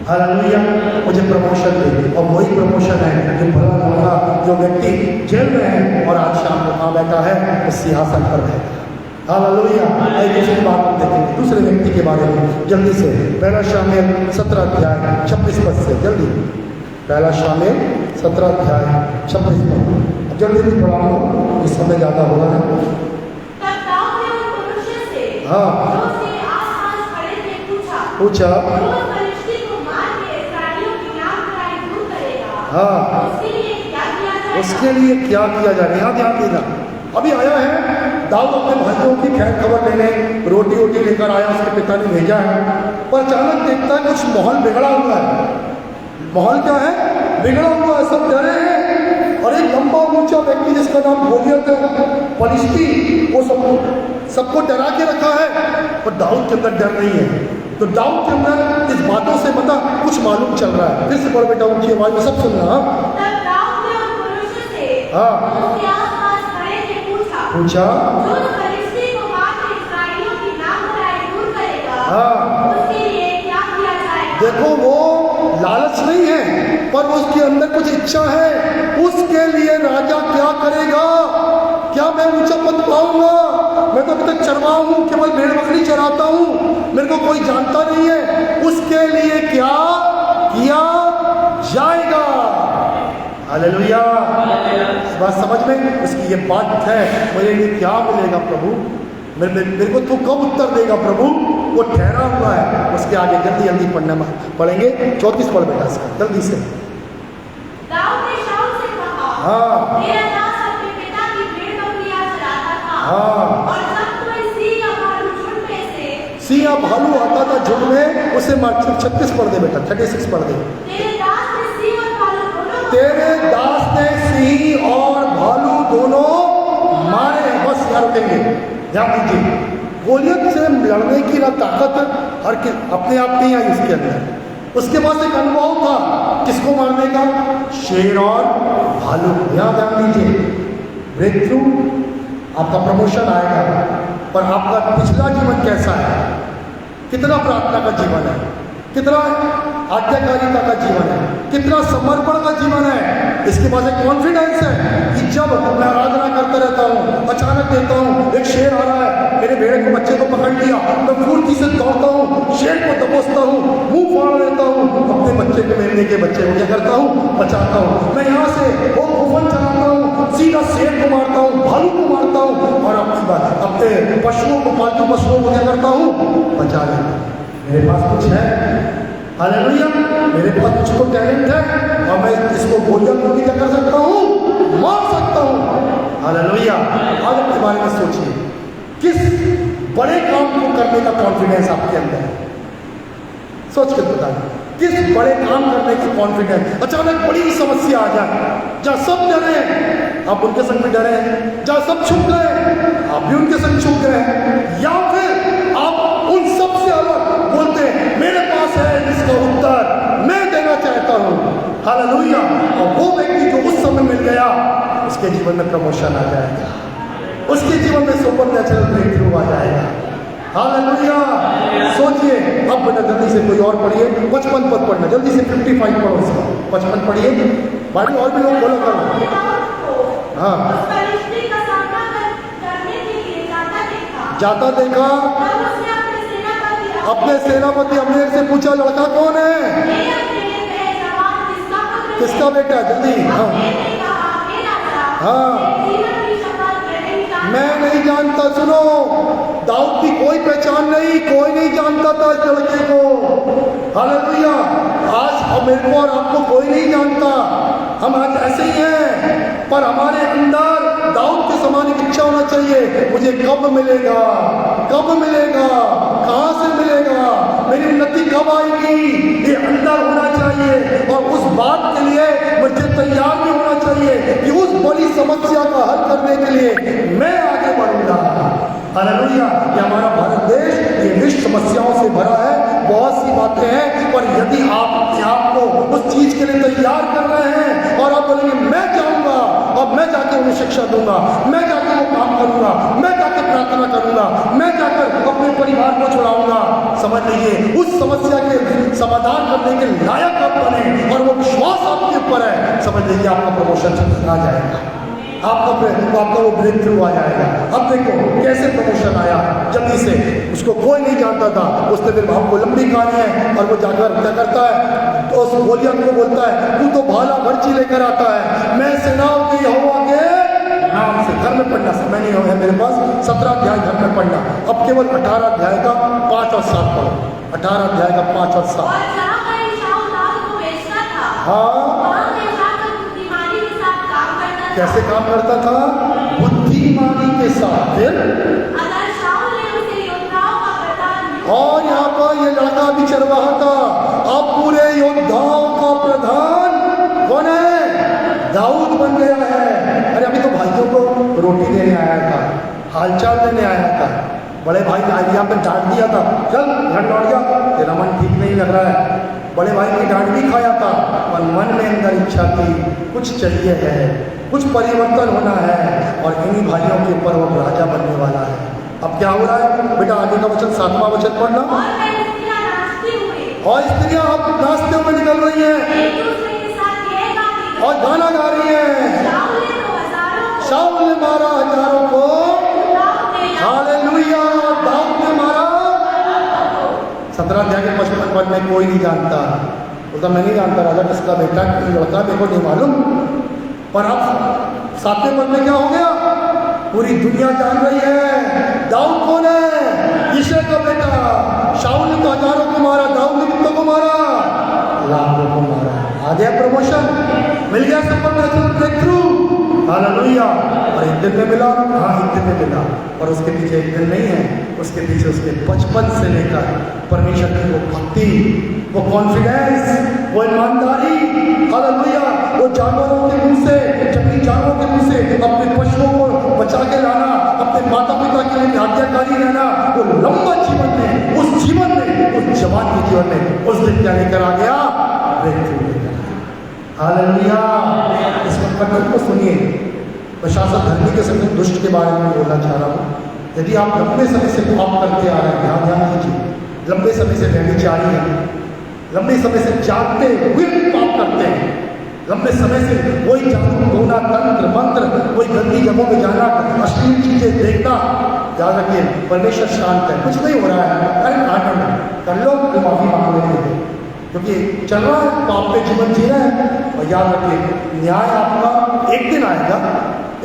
हालेलुया। मुझे प्रमोशन दे। और वही प्रमोशन है जो भला भला जो व्यक्ति जेल में है और आज शाम को कहाँ बैठा है, उस सिंहासन पर बैठा। हालेलुया। दूसरी बात हम देखेंगे, दूसरे व्यक्ति के बारे में जल्दी से। पहला शामिल 17 अध्याय 26 पद से, जल्दी। पहला शामिल 17 अध्याय 26 पद, जल्दी से पढ़ा लो, इस समय ज़्यादा हो रहा है। हाँ, पूछा हाँ, उसके लिए क्या किया जाए? यहाँ ध्यान देना। अभी आया है दाऊद अपने भाइयों की खैर खबर लेने, रोटी वोटी लेकर आया, उसके पिता ने भेजा है, पर अचानक देखता है कुछ माहौल बिगड़ा हुआ है। माहौल क्या है? बिगड़ा हुआ है, सब डरे हैं। और एक लंबा ऊंचा व्यक्ति जिसका नाम गोलियत पलिश्ती, वो सबको डरा के रखा है, पर दाऊद के अंदर डर नहीं है। तो दाऊद के अंदर इस बातों से कुछ मालूम चल रहा है। फिर से पढ़ बेटा, ऊंची आवाज में सब सुन रहा। तब दाऊद ने उन पुरुषों से हाँ उसके आसपास खड़े थे पूछा, जो फलिश्ती को मारकर इस्राएलियों की नामधराई दूर करेगा, हाँ उसके लिए क्या किया जाएगा? देखो, वो लालच नहीं है, पर उसके अंदर कुछ इच्छा है। उसके लिए राजा क्या करेगा? क्या मैं ऊंचा पद पाऊंगा? मैं तो अभी तक चरवाहा हूं, केवल भेड़ बकरी चराता हूं, मेरे को कोई जानता नहीं है। उसके लिए क्या किया जाएगा? हालेलुया। बात समझ में? उसकी ये बात है, मेरे लिए क्या मिलेगा प्रभु? मेरे को तू कब उत्तर देगा प्रभु? वो ठहरा हुआ है। उसके आगे जल्दी जल्दी पढ़ेंगे। 34 पढ़ बेटा इसका जल्दी से। दाऊद ने शाऊल से कहा, हाँ मेरा दास अपने पिता की भेड़ बकरियां चराता था, हाँ, और जब कोई सिंह या भालू झुंड में से सिंह या भालू आता था झुंड में, उसे मार। 36 पढ़ दे बेटा, 36 पढ़ दे। तेरे दास ने सिंह और भालू दोनों तेरे दास ने सिंह और भालू दोनों मारे। बस यार रुकेंगे, ध्यान दीजिए। गोलियत से लड़ने की ना ताकत अपने आप नहीं आई उसके अंदर। उसके पास एक अनुभव था किसको मारने का? शेर और भालू। यहाँ ध्यान दीजिए, ब्रेक थ्रू, आपका प्रमोशन आएगा, पर आपका पिछला जीवन कैसा है? कितना प्रार्थना का जीवन है? कितना आज्ञाकारिता का जीवन है? कितना समर्पण का जीवन है? इसके पास एक कॉन्फिडेंस है कि जब मैं आराधना करता रहता हूँ, अचानक देखता हूँ एक शेर आ रहा है, मेरे भेड़ के बच्चे को पकड़ लिया, मैं फुर्ती से दौड़ता हूँ, शेर को दबोचता हूँ, मुंह फाड़ लेता हूँ, अपने बच्चे को, मेमने के बच्चे को क्या करता हूँ? बचाता हूँ। मैं यहाँ से वो भूवन चलाता हूँ, सीधा शेर को मारता हूँ, भालू को मारता हूँ, और अपने पशुओं को, पालतू पशुओं को क्या करता हूँ? बचा लेता हूँ। मेरे पास कुछ है, हालेलुया, मेरे पास कुछ तो टैलेंट है, और मैं इसको गोलियत को भी क्या कर सकता हूँ? मार सकता हूँ। हालेलुया। आज अपने बारे में सोचिए, किस बड़े काम को करने का कॉन्फिडेंस आपके अंदर है? सोच के बताइए, किस बड़े काम करने की कॉन्फिडेंस? अचानक बड़ी समस्या आ जाए, जहाँ सब डरे हैं, आप उनके संग में डरे हैं, जहाँ सब छुप गए, आप भी उनके संग छुप गए, या फिर आप उन सब से अलग बोलते हैं, मेरे पास है इसका उत्तर, मैं देना चाहता हूँ। हालेलुया। और वो व्यक्ति जो उस समय मिल गया, उसके जीवन में प्रमोशन आ जाएगा, उसके जीवन में सुपर नेचुरल ब्रेक थ्रू आ जाएगा। हालेलुया। सोचिए, अब बेटा जल्दी से कोई और पढ़िए, 55 पद पढ़ना, जल्दी से 55 पढ़ो उसका, 55 पढ़िए भाई, और भी लोग बोलो करो। हाँ, उस फलिश्ती का सामना करने के लिए जाता देखा, अपने सेनापति अब्नेर से पूछा, लड़का कौन है? किसका बेटा है? जल्दी। हाँ, मैं नहीं जानता। सुनो, दाऊद की कोई पहचान नहीं, कोई नहीं जानता था इस लड़के को। हालेलुया। आज मेरे को और आपको कोई नहीं जानता, हम आज ऐसे ही हैं, पर हमारे अंदर दाऊद के समान एक इच्छा होना चाहिए, मुझे कब मिलेगा, कब मिलेगा, कहाँ से मिलेगा, मेरी उन्नति कब आएगी, ये अंदर होना चाहिए। और उस बात के लिए मुझे तैयार भी होना चाहिए कि उस बड़ी समस्या का हल करने के लिए मैं आगे बढ़ूंगा। हालेलुया। ये हमारा भारत देश ये विश्व समस्याओं से भरा है, बहुत सी बातें हैं, पर यदि आप अपने आप को उस चीज के लिए तैयार कर रहे हैं और आप बोलेंगे मैं जाऊंगा और मैं जाकर उन्हें शिक्षा दूंगा, मैं जाकर वो काम करूंगा, मैं जाकर प्रार्थना करूंगा, मैं जाकर अपने परिवार को छुड़ाऊंगा, समझ लीजिए उस समस्या के समाधान करने के लायक आप बने और वो विश्वास आपके ऊपर है, समझ लीजिए आपका प्रमोशन आ जाएगा, आपका वो ब्रेक थ्रू आ जाएगा। अब देखो कैसे प्रमोशन आया, जल्दी से, उसको कोई नहीं जानता था, उसने फिर आपको लंबी कहानी है, और वो जाकर क्या करता है, तो उस गोलियत को बोलता है, तू तो भाला भर्ची लेकर आता है, मैं सेनाओं के यहोवा के नाम से। घर में पढ़ना समय नहीं हो मेरे पास, 17 अध्याय घर में पढ़ना, अब केवल 18 अध्याय का 5 और 7 पढ़ो, 18 अध्याय का 5 और 7। कैसे काम करता था? बुद्धिमानी के साथ। फिर और यहाँ पर ये लड़का भी चरवाहा था, अब पूरे योद्धाओं का प्रधान हालचाल देने आया था। बड़े भाई ने आइडिया पे डांट दिया था, चल घर लौट जा, तेरा मन ठीक नहीं लग रहा है। बड़े भाई की डांट भी खाया था, और मन में अंदर इच्छा थी कुछ चाहिए है, कुछ परिवर्तन होना है, और इन्हीं भाइयों के ऊपर वो राजा बनने वाला है। अब क्या हो रहा है बेटा, आगे का वचन 7वां वचन पढ़ना। और स्त्रियां अब नाचते हुए निकल रही हैं और गाना गा रही हैं, शाऊल ने मारा हजारों को, हालेलुया, दाऊद ने मारा। 17 अध्याय के 55 पद में कोई नहीं जानता, बोलता मैं नहीं जानता राजा किसका बेटा लड़का, मेरे को नहीं मालूम। पर अब 7वें पद में क्या हो गया, पूरी दुनिया जान रही है दाऊद कौन है, यिशै का बेटा। शाऊल ने तो हजारों को मारा, दाऊद ने कितनों को मारा, लाखों को मारा। आ गया प्रमोशन, मिल गया सुपरनैचुरल ब्रेक थ्रू, हालेलुया। और एक दिन में मिला, हाँ एक दिन में मिला, और उसके पीछे एक दिन नहीं है, उसके पीछे उसके बचपन से लेकर परमेश्वर की वो भक्ति, वो कॉन्फिडेंस, वो ईमानदारी, हालेलुया, वो जानवरों के मुंह से, जंगली जानवरों के मुंह से अपने पशुओं को बचा के लाना, अपने माता पिता के लिए आज्ञाकारी रहना, वो लंबा जीवन में, उस जीवन में, उस जवान के जीवन में उस दिन क्या लेकर आ गया, ब्रेकथ्रू लेकर आ गया। हालेलुया। इस वक्त को सुनिए, प्रशासक धर्मी के समय दुष्ट के बारे में बोलना चाह रहा हूँ। यदि आप लंबे समय से पाप करते आ रहे हैं, ध्यान दीजिए, लंबे समय से व्यभिचारी हैं, लंबे समय से जागते हुए पाप करते हैं, लंबे समय से वही जादू टोना तंत्र मंत्र, वही गंदी जगहों में जाना, अश्लील चीजें देखना, याद रखिए परमेश्वर शांत है, कुछ नहीं हो रहा है, अरे काटन कर लो तो माफी मांग लेंगे, क्योंकि चल रहा है पाप पे जीवन जी रहे हैं। और याद रखिए न्याय आपका एक दिन आएगा,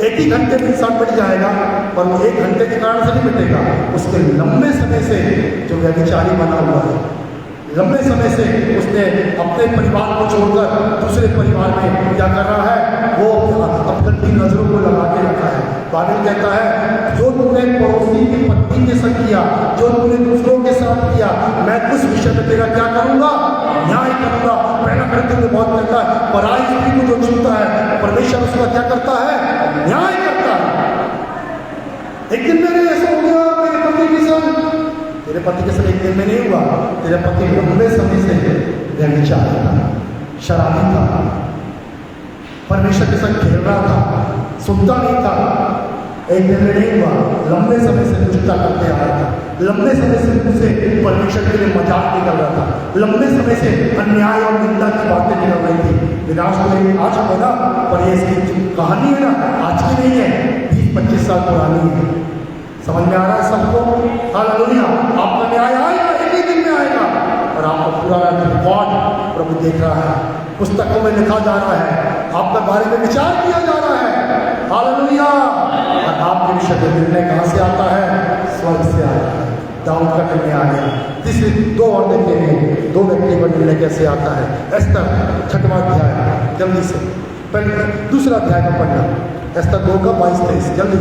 एक ही घंटे में इंसान मिट जाएगा, पर वो एक घंटे के कारण से नहीं मिटेगा, उसके लंबे समय से जो व्यभिचारी बना हुआ है, लंबे समय से उसने अपने परिवार को छोड़कर दूसरे परिवार में क्या कर रहा है, वो अपनी नजरों को लगा के रखा है। बाइबल कहता है जो तूने पड़ोसी की पत्नी के संग किया, जो तूने दूसरों के साथ किया, मैं उस विषय में तेरा क्या करूंगा, न्याय करूंगा। पहला करते हुए बहुत कहता है पराई स्त्री को जो छूता है परमेश्वर उसका क्या करता है, न्याय करता है। एक दिन मेरे ऐसा हो गया मेरे पति के संग, तेरे पति के साथ एक दिन में नहीं हुआ, तेरे पति लंबे समय से व्यभिचारी था, शराबी था, परमेश्वर के साथ खेल रहा था, सुनता नहीं था। एक दिन में नहीं हुआ, लंबे समय से दुष्टता करते आ रहा था, लंबे समय से मुझसे परमेश्वर के लिए मजाक निकल रहा था, लंबे समय से अन्याय और निंदा की बातें निकल रही थी। विनाश को आज हो ना, पर ये इसकी कहानी है ना, आज की नहीं है, 20-25 साल पुरानी है। समझ में आ रहा है सबको? हालेलुया। आपका न्याय आएगा, एक ही दिन में आएगा, और आपका पूरा रिकॉर्ड प्रभु देख रहा है, पुस्तकों में लिखा जा रहा है, आपके बारे में विचार किया जा रहा है। हालेलुया। और आपके विषय में निर्णय कहाँ से आता है, स्वर्ग से आता है। दाऊद का निर्णय आ गया। तीसरे 2 और देखेंगे, 2 व्यक्ति का निर्णय कैसे आता है। एस्तर 6वां अध्याय, जल्दी से पहले दूसरा अध्याय का पढ़ना, एस्तर 2 का 22-23, जल्दी।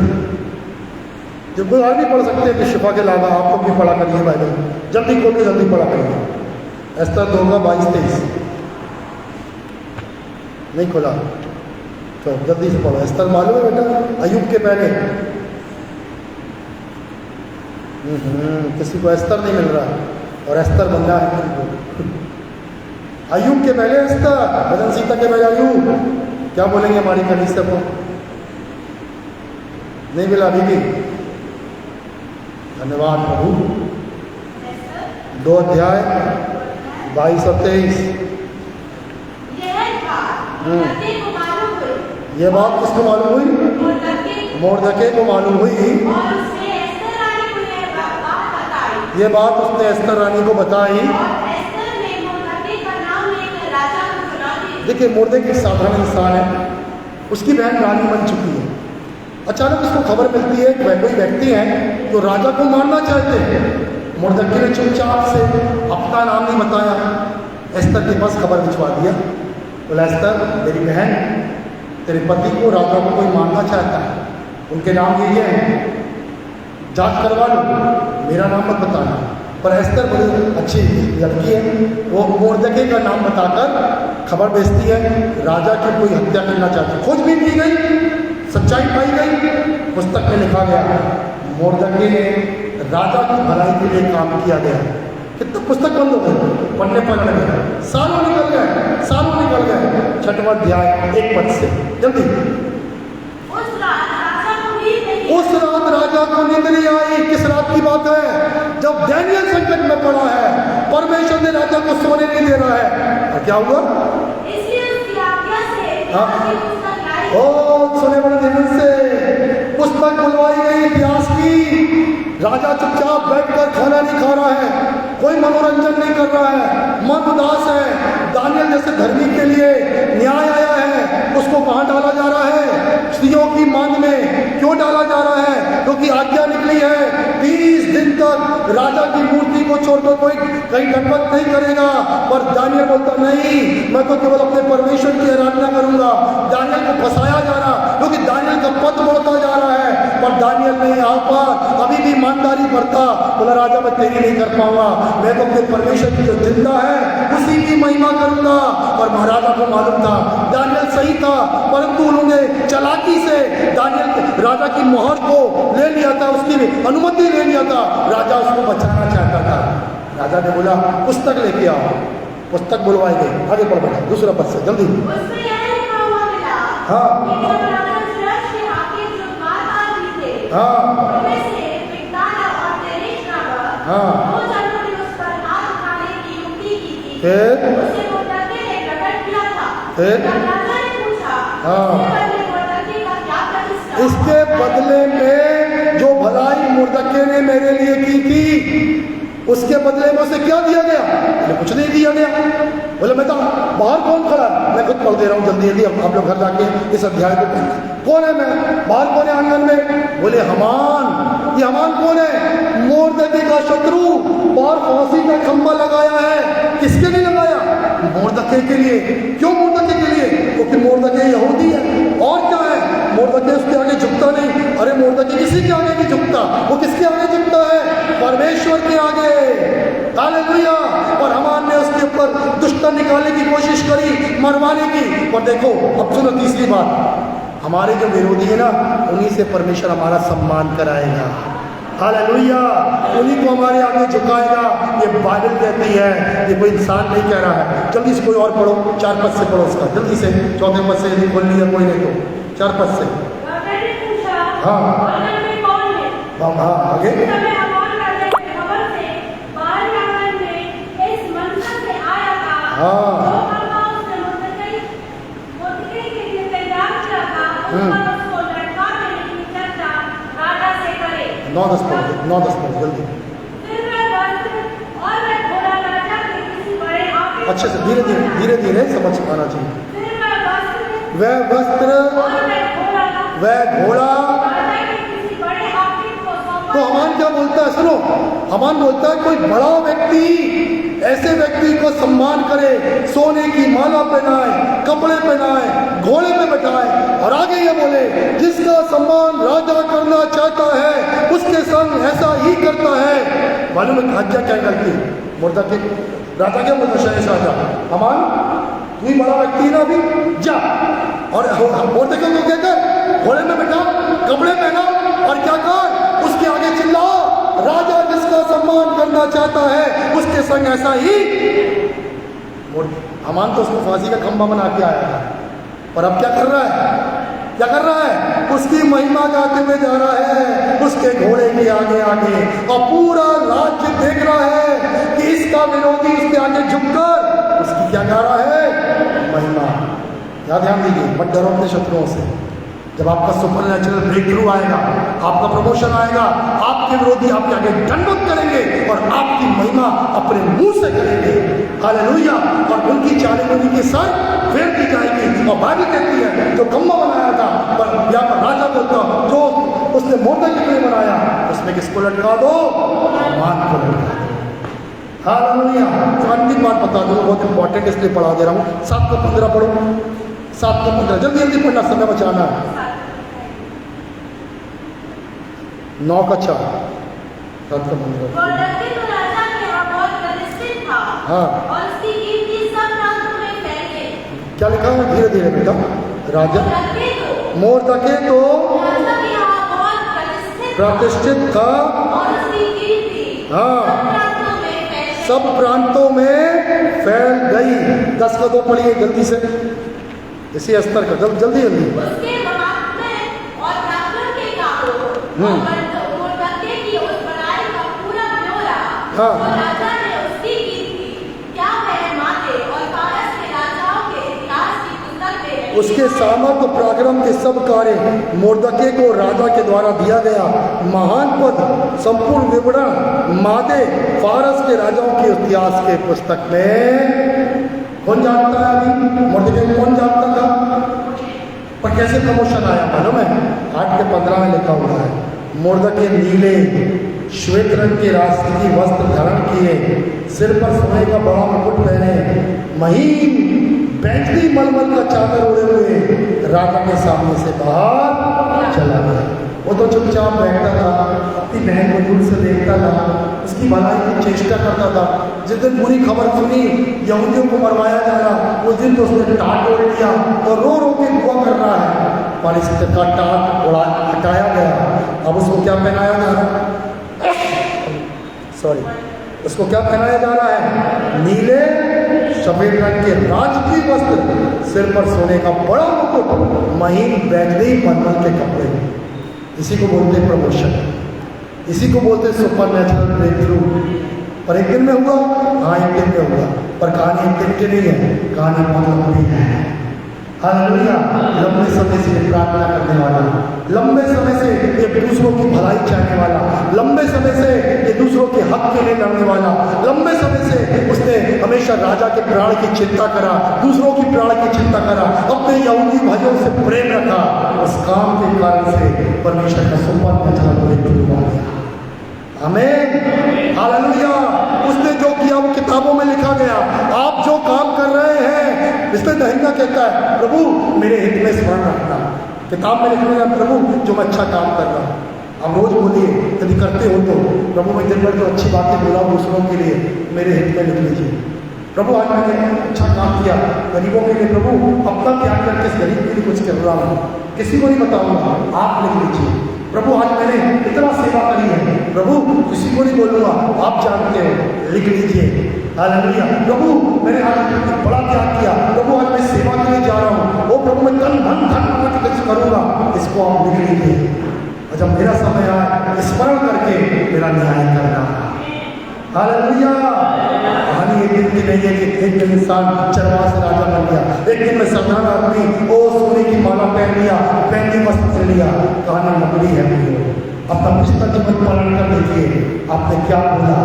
जो कोई और भी पढ़ सकते हैं कि शिफा के अलावा आप लोग भी पढ़ा करिए बाइबल, जल्दी खोल के जल्दी पढ़ा करिए। एस्तर 2 का 22-23 नहीं खोला तो जल्दी से पढ़ो। एस्तर मालूम है बेटा, अय्यूब के पहले। किसी को एस्तर नहीं मिल रहा और एस्तर बन रहा है किसी को। अय्यूब के पहले एस्तर, भजन सीता के पहले अय्यूब। क्या बोलेंगे हमारी कलीसिया को? नहीं मिला दीदी, धन्यवाद प्रभु। 2 अध्याय 22 और 23। ये बात किसको मालूम हुई? मोर्दके को मालूम हुई। ये बात उसने एस्तर रानी को बताई। देखिए मोर्दके एक साधारण इंसान है, उसकी बहन रानी बन चुकी है। अचानक उसको खबर मिलती है कि कोई व्यक्ति है जो राजा को मारना चाहते हैं। मोर्दके ने चुपचाप से अपना नाम नहीं बताया, एस्तर के पास खबर भिजवा दिया। बोला एस्तर मेरी बहन तेरे पति को राजा को कोई मारना चाहता है, उनके नाम ये हैं, जांच करवा लो, मेरा नाम मत बताना। पर एस्तर बड़ी अच्छी लड़की है, वो मोर्दके का नाम बताकर खबर भेजती है राजा की कोई हत्या करना चाहती है। खोजबीन की गई, सच्चाई पाई गई, पुस्तक में लिखा गया मोर्दकी ने राजा की भलाई के लिए काम किया गया। कितना पुस्तक बंद हो गए, पढ़ने गए, सालों निकल गए। 6वां अध्याय 1 पद से जल्दी। उस रात राजा को नींद नहीं आई। किस रात की बात है? जब दानियेल संकट में पड़ा है, परमेश्वर ने राजा को सोने नहीं दे रहा है। और क्या हुआ? इसलिए उसकी आज्ञा से पुस्तक लाई। ओ सुने बड़े ध्यान से, पुस्तक बुलवाई गई इतिहास की। राजा चुपचाप बैठकर खाना नहीं खा रहा है, कोई मनोरंजन नहीं कर रहा है, मन उदास है। दानियेल जैसे धर्मी के लिए न्याय आया है, उसको कहाँ डाला जा रहा है? स्त्रियों की मांग में। क्यों डाला जा रहा है? क्योंकि आज्ञा निकली है 30 दिन तक राजा की मूर्ति को छोड़कर कोई कहीं दंडवत नहीं करेगा। पर दानियेल बोलता नहीं, मैं तो केवल अपने परमेश्वर की आराधना करूंगा। दानियेल को फंसाया जा रहा, क्योंकि दानियेल का पद बढ़ता जा रहा है, पर दानियेल नहीं यहाँ पर अभी भी ईमानदारी बरता। बोला राजा मैं तेरी नहीं कर पाऊंगा, मैं तो अपने परमेश्वर की जो जिंदा है उसी की महिमा करूंगा। और महाराजा को मालूम था दानियेल सही था, परंतु उन्होंने चालाकी से दानियेल राजा की मोहर को ले लिया था, उसकी अनुमति ले लिया था। राजा उसको बचाना चाहता था। राजा ने बोला पुस्तक लेके आओ। पुस्तक बुलवाई गई। आगे पढ़ बेटा, दूसरा पद से जल्दी। उसमें यह लिखा हुआ मिला हाँ कि जब राजा सूरज के हाकिम जो माता भी थे, हाँ उनमें से बिगताना और तेरेश नामक हाँ। 2 जनों ने उस पर हाथ उठाने की युक्ति की थी। फिर उसे मोर्दकी ने प्रकट किया था। फिर? तब राजा ने पूछा, हाँ। इसके बदले मोर्दकी का क्या प्रतिष्ठा? इसके बदले में जो भलाई मुर्दकी ने मेरे लिए की थी, उसके बदले में उसे क्या दिया गया? कुछ नहीं दिया गया। बोले मैं तो बाहर कौन खड़ा? मैं खुद पढ़ दे रहा हूँ जल्दी आप लोग घर जाके इस अध्याय को पढ़ें। कौन है मैं? बाहर कौन है आंगन में? बोले हमान। ये हमान कौन है? मुर्दकी का शत्रु। बाहर फांसी का खंभा लगाया है। किसके लिए लगाया? मुर्दकी के लिए। क्यों मुर्दकी के लिए? क्योंकि मुर्दकी यहूदी है। और क्या है? मुर्दकी उसके आगे झुकता नहीं। अरे मुर्दकी किसी के आगे नहीं झुकता, वो किसके आगे झुकता है? परमेश्वर के आगे। हालेलुया। और हमान ने उसके ऊपर दुष्टता निकालने की कोशिश करी, मरवाने की। और देखो अब सुनो तीसरी बात, हमारे जो विरोधी है ना, उन्हीं से परमेश्वर हमारा सम्मान कराएगा। हालेलुया। उन्हीं को हमारे आगे झुकाएगा। ये बाइबल कहती है, ये कोई इंसान नहीं कह रहा है। जल्दी से कोई और पढ़ो, 4 पद से पढ़ो उसका जल्दी से। 4 पद से यदि खोल लिया कोई नहीं तो 4 पद से। मैंने पूछा, हाँ आंगन में कौन है? हाँ आगे। उस समय हमान राजा की खबर से बाहरी आंगन में इस मंजर से आया था। हाँ। जो खंभा उसने मोर्दकी के लिए तैयार किया था, उस पर उसको लटका देने की चर्चा राजा से करे। 9-10 पढ़ो जल्दी। फिर वह वस्त्र और वह घोड़ा राजा के किसी बड़े हाकिम अच्छे से धीरे धीरे समझ आना चाहिए। फिर वह वस्त्र और वह घोड़ा। राजा के किसी बड़े हाकिम को सौंपा। तो हमान क्या बोलता है? सुनो, हमान बोलता है कोई बड़ा व्यक्ति ऐसे व्यक्ति को सम्मान करे, सोने की माला पहनाए, कपड़े पहनाए, घोड़े पे बैठाए। और आगे ये बोले जिसका सम्मान राजा करना चाहता है उसके संग ऐसा ही करता है। मालूम है आज्ञा क्या करती है? मुर्दकी राजा क्या बोलता है? राजा हमान तू ही बड़ा व्यक्ति ना, अभी जा और मुर्दकी को क्या कर? घोड़े में बैठा, कपड़े पहना और क्या कर? उसके आगे चिल्ला, राजा जिसका सम्मान करना चाहता है उसके संग ऐसा ही। हमान तो उसको फांसी का खंभा बना के आया था, पर अब क्या कर रहा है? क्या कर रहा है? उसकी महिमा गाते हुए जा रहा है, उसके घोड़े के आगे आगे। और पूरा राज्य देख रहा है कि इसका विरोधी उसके आगे झुककर उसकी क्या गा रहा है? महिमा। क्या ध्यान दीजिए, मत डरो अपने शत्रुओं से। जब आपका सुपरनैचुरल ब्रेक थ्रू आएगा, आपका प्रमोशन आएगा, आपके विरोधी आपके आगे दंडवत करेंगे और आपकी महिमा अपने मुंह से करेंगे। हालेलुया। और उनकी चालीमुनी की सर फेर दी जाएगी। और बाइबल कहती है जो खंभा बनाया था, पर यहाँ पर राजा बोलता जो उसने मोर्दकी के लिए बनाया, उसमें किसको लटका दो? हमान को लटका दो। हालेलुया। तो अंतिम बात बता दूँ, बहुत इंपॉर्टेंट इसलिए पढ़ा दे रहा हूँ। 7-15 पढ़ो, 7-15 जल्दी जल्दी पढ़ना, समय बचाना है। 9-4 7-15। मोर्दकी तो राजा के यहाँ बहुत प्रतिष्ठित था। हाँ। और उसकी कीर्ति सब प्रांतों में फैल गई। क्या लिखा है? धीरे धीरे बेटा। राजा मोर्दकी तो मोर्दकी तो राजा के यहाँ बहुत प्रतिष्ठित प्रतिष्ठित था। और उसकी कीर्ति हाँ। सब प्रांतों में सब प्रांतों में फैल गई। फैल गई। 10 का 2 पढ़िए जल्दी से, इसी स्तर का जल्दी जल्दी। उसके महात्म्य और पराक्रम के कामों और मुर्दते की उस बड़ाई का पूरा ब्यौरा हाँ। और राजा ने उसकी कीर्ति क्या वह माते और फारस के राजाओं के इतिहास की पुस्तक में लिखी उसके है। सामर्थ प्राक्रम के सब कार्य मुर्दके को राजा के द्वारा दिया गया। महान पद संपूर्ण विवरण मादे फारस के राजाओं के इतिहास के पुस्तक में कौन जानता है? अभी मुर्दके को कौन जानता था? पर कैसे प्रमोशन आया मालूम है? 8 के 15 में लिखा हुआ है, मुर्दके नीले श्वेत रंग के राष्ट्रीय वस्त्र धारण किए, सिर पर सोने का बड़ा मुकुट पहने, महीन बैंगनी मलमल का चादर ओढ़े हुए राजा के सामने से बाहर चला गया। वो तो चुपचाप बैठता था, अपनी बहन को दूर से देखता था, उसकी भलाई की चेष्टा करता था। जिस दिन बुरी खबर सुनी यहूदियों को मरवाया जा रहा, उस दिन तो उसने टाट ओढ़ लिया और रो रो के दुआ कर रहा है। पालिस्तर का टाट हटाया गया, अब उसको क्या पहनाया जा रहा है? उसको क्या पहनाया जा रहा है? नीले सफेद रंग के राजकीय वस्त्र, सिर पर सोने का बड़ा मुकुट, महीन बैंगनी मलमल के कपड़े। इसी को बोलते हैं प्रमोशन, इसी को बोलते हैं सुपर नेचुरल ब्रेक थ्रू। पर एक दिन में हुआ? हाँ, एक दिन में हुआ, पर कहानी एक दिन की नहीं है, कहानी बहुत लंबी है। हालेलुया। लंबे समय से प्रार्थना करने वाला, लंबे समय से ये दूसरों की भलाई चाहने वाला, लंबे समय से ये दूसरों के हक के लिए लड़ने वाला, लंबे समय से उसने हमेशा राजा के प्राण की चिंता करा, दूसरों की प्राण की चिंता करा, अपने यहूदी भाइयों से प्रेम रखा। उस काम के कारण से परमेश्वर का सुपर नेचुरल ब्रेकथ्रू हुआ। आमीन, हालेलुया। उसने जो किया वो किताबों में लिखा गया। आप जो काम कर रहे हैं, इसमें नहींगा कहता है प्रभु मेरे हित में स्मरण रखना। किताब में लिखा गया प्रभु जो मैं अच्छा काम कर रहा हूँ। अब रोज बोलिए, यदि करते हो तो प्रभु मैं दिन भर जो अच्छी बातें बोला दूसरों के लिए मेरे हित में लिख लीजिए। प्रभु आज मैंने अच्छा काम किया गरीबों के लिए, प्रभु अपना त्याग करके इस गरीब के लिए कुछ कर रहा हूँ, किसी को नहीं बताऊंगा, आप लिख लीजिए। प्रभु आज मैंने इतना सेवा करी है, प्रभु किसी को नहीं बोलूंगा, आप जानते हो, लिख लीजिए। हालेलुया। प्रभु मैंने आज बड़ा त्याग किया, प्रभु आज मैं सेवा के लिए जा रहा हूँ, वो प्रभु मैं तन मन धन कुछ करूंगा, इसको आप लिख लीजिए। और जब मेरा समय आए स्मरण करके मेरा न्याय करना। हालेलुया। कहानी एक दिन की नहीं है कि एक दिन इंसान चरवाहा से राजा बन गया, एक दिन में साधारण आदमी ओ सोने की माला पहन लिया, बैंगनी वस्त्र पहन लिया। कहानी नकली है। अपना पिछला जीवन पालन कर देखिए, आपने क्या बोला,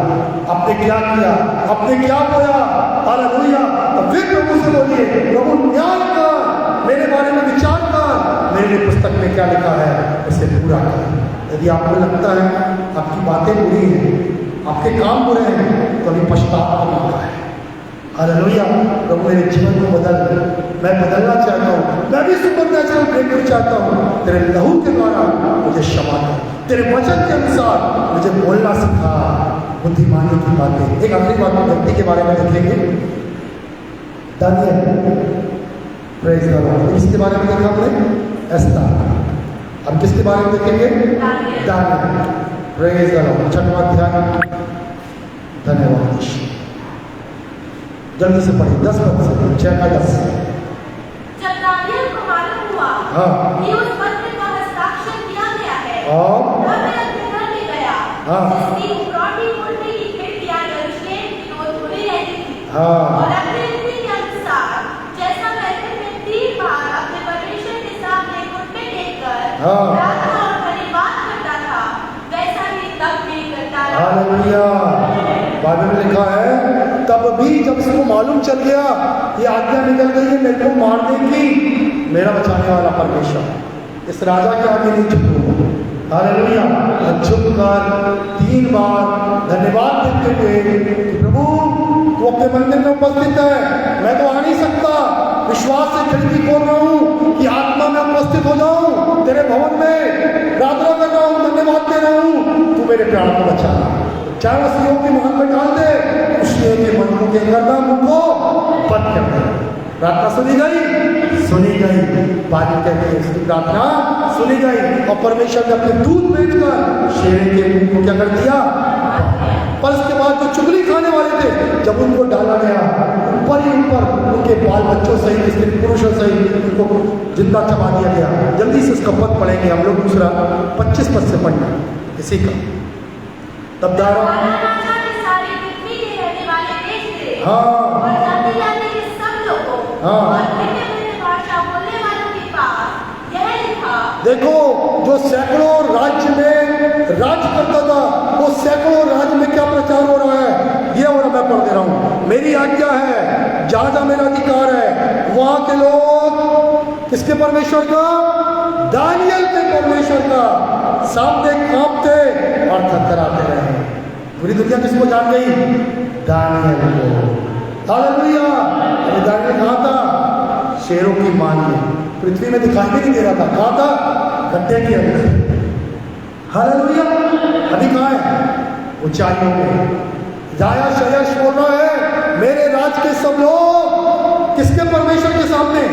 आपने क्या किया, आपने क्या बोया। हालेलुया। तो फिर प्रभु से बोलिए प्रभु न्याय कर, मेरे बारे में विचार कर, मेरे लिए पुस्तक में क्या लिखा है उसे पूरा कर। यदि आपको लगता है आपकी बातें बुरी हैं, आपके काम बुरे हैं, तो अभी पछतावा का मौका है। हालेलुया। प्रभु मेरे जीवन को बदल, मैं बदलना चाहता हूँ, मैं भी सुपर नेचुरल ब्रेकथ्रू चाहता हूँ। तेरे लहू के द्वारा मुझे क्षमा कर, तेरे वचन के अनुसार मुझे बोलना सिखा, बुद्धिमानी की बातें। एक आखिरी बात व्यक्ति के बारे में देखेंगे, दानियल, प्रेज द लॉर्ड। किसके बारे में देखा हमने? एस्तर। अब किसके बारे में देखेंगे? दानियल। Praise the Lord. 6वां अध्याय। धन्यवाद। जल्दी से पढ़िए, 10 पद से, 6 का 10। जब दानियल को मालूम हुआ हाँ। कि उस पत्र का हस्ताक्षर किया गया है, और तब वह अपने घर में गया, हाँ। जिसकी उपरौठी कुंडली की खिड़कियां यरूशलेम की ओर खुली रहती थी, हाँ। और अपने रीति के अनुसार जैसा वह दिन में 3 बार अपने परमेश्वर के सामने घुटने टेककर हाँ। प्रार्थना और धन्यवाद करता था, वैसा ही तब भी करता रहा। हालेलुया। बाइबल में लिखा है तब भी जब इसको मालूम चल गया ये आज्ञा निकल गई है मेरे को मारने की, मेरा बचाने वाला परमेश्वर इस राजा के आगे नहीं झुकूंगा। हालेलुया। झुककर 3 बार धन्यवाद देते हुए कि प्रभु तू अपने मंदिर में उपस्थित है, मैं तो आ नहीं सकता, विश्वास से खिड़की खोल रहा हूँ कि आत्मा में उपस्थित हो जाऊं, तेरे भवन में प्रार्थना कर रहा हूँ, धन्यवाद दे रहा हूँ, तू मेरे प्राण को बचाना। चाहे सियों के महल में डाल दे, उस सियों के महलों के अंदर ना उनको बंद कर दे। प्रार्थना सुनी गई, सुनी गई। बाइबल कहती है उसकी प्रार्थना सुनी गई और परमेश्वर ने अपने दूध भेजकर शेर के मुंह को क्या कर दिया। पर उसके बाद जो चुगली खाने वाले थे, जब उनको डाला गया ऊपर ही ऊपर, उनके बाल बच्चों सहित स्त्री पुरुषों सहित उनको जिंदा चबा दिया गया। जल्दी से उसका पद पढ़ेंगे हम लोग, दूसरा 25 पद से पढ़ना इसी का। तब दारा देखो, जो सैकड़ों राज्य में राज करता था, वो सैकड़ों राज्य में क्या प्रचार हो रहा है, ये और मैं पढ़ दे रहा हूं। मेरी आज्ञा है, जहां जहां मेरा अधिकार है, वहां के लोग किसके परमेश्वर का, दानियल के परमेश्वर का सामने कांपते और थरथराते रहे। पूरी दुनिया किसको जान गई, दानियल को। हालेलुया। अरे दानियल कहाँ था, शेरों की मान में, पृथ्वी में दिखाई भी नहीं दे रहा था। कहाँ था, गड्ढे के अंदर। हालेलुया। अभी कहाँ है, ऊंचाइयों में। जाया शयश बोल रहा है, मेरे राज के सब लोग किसके परमेश्वर के सामने,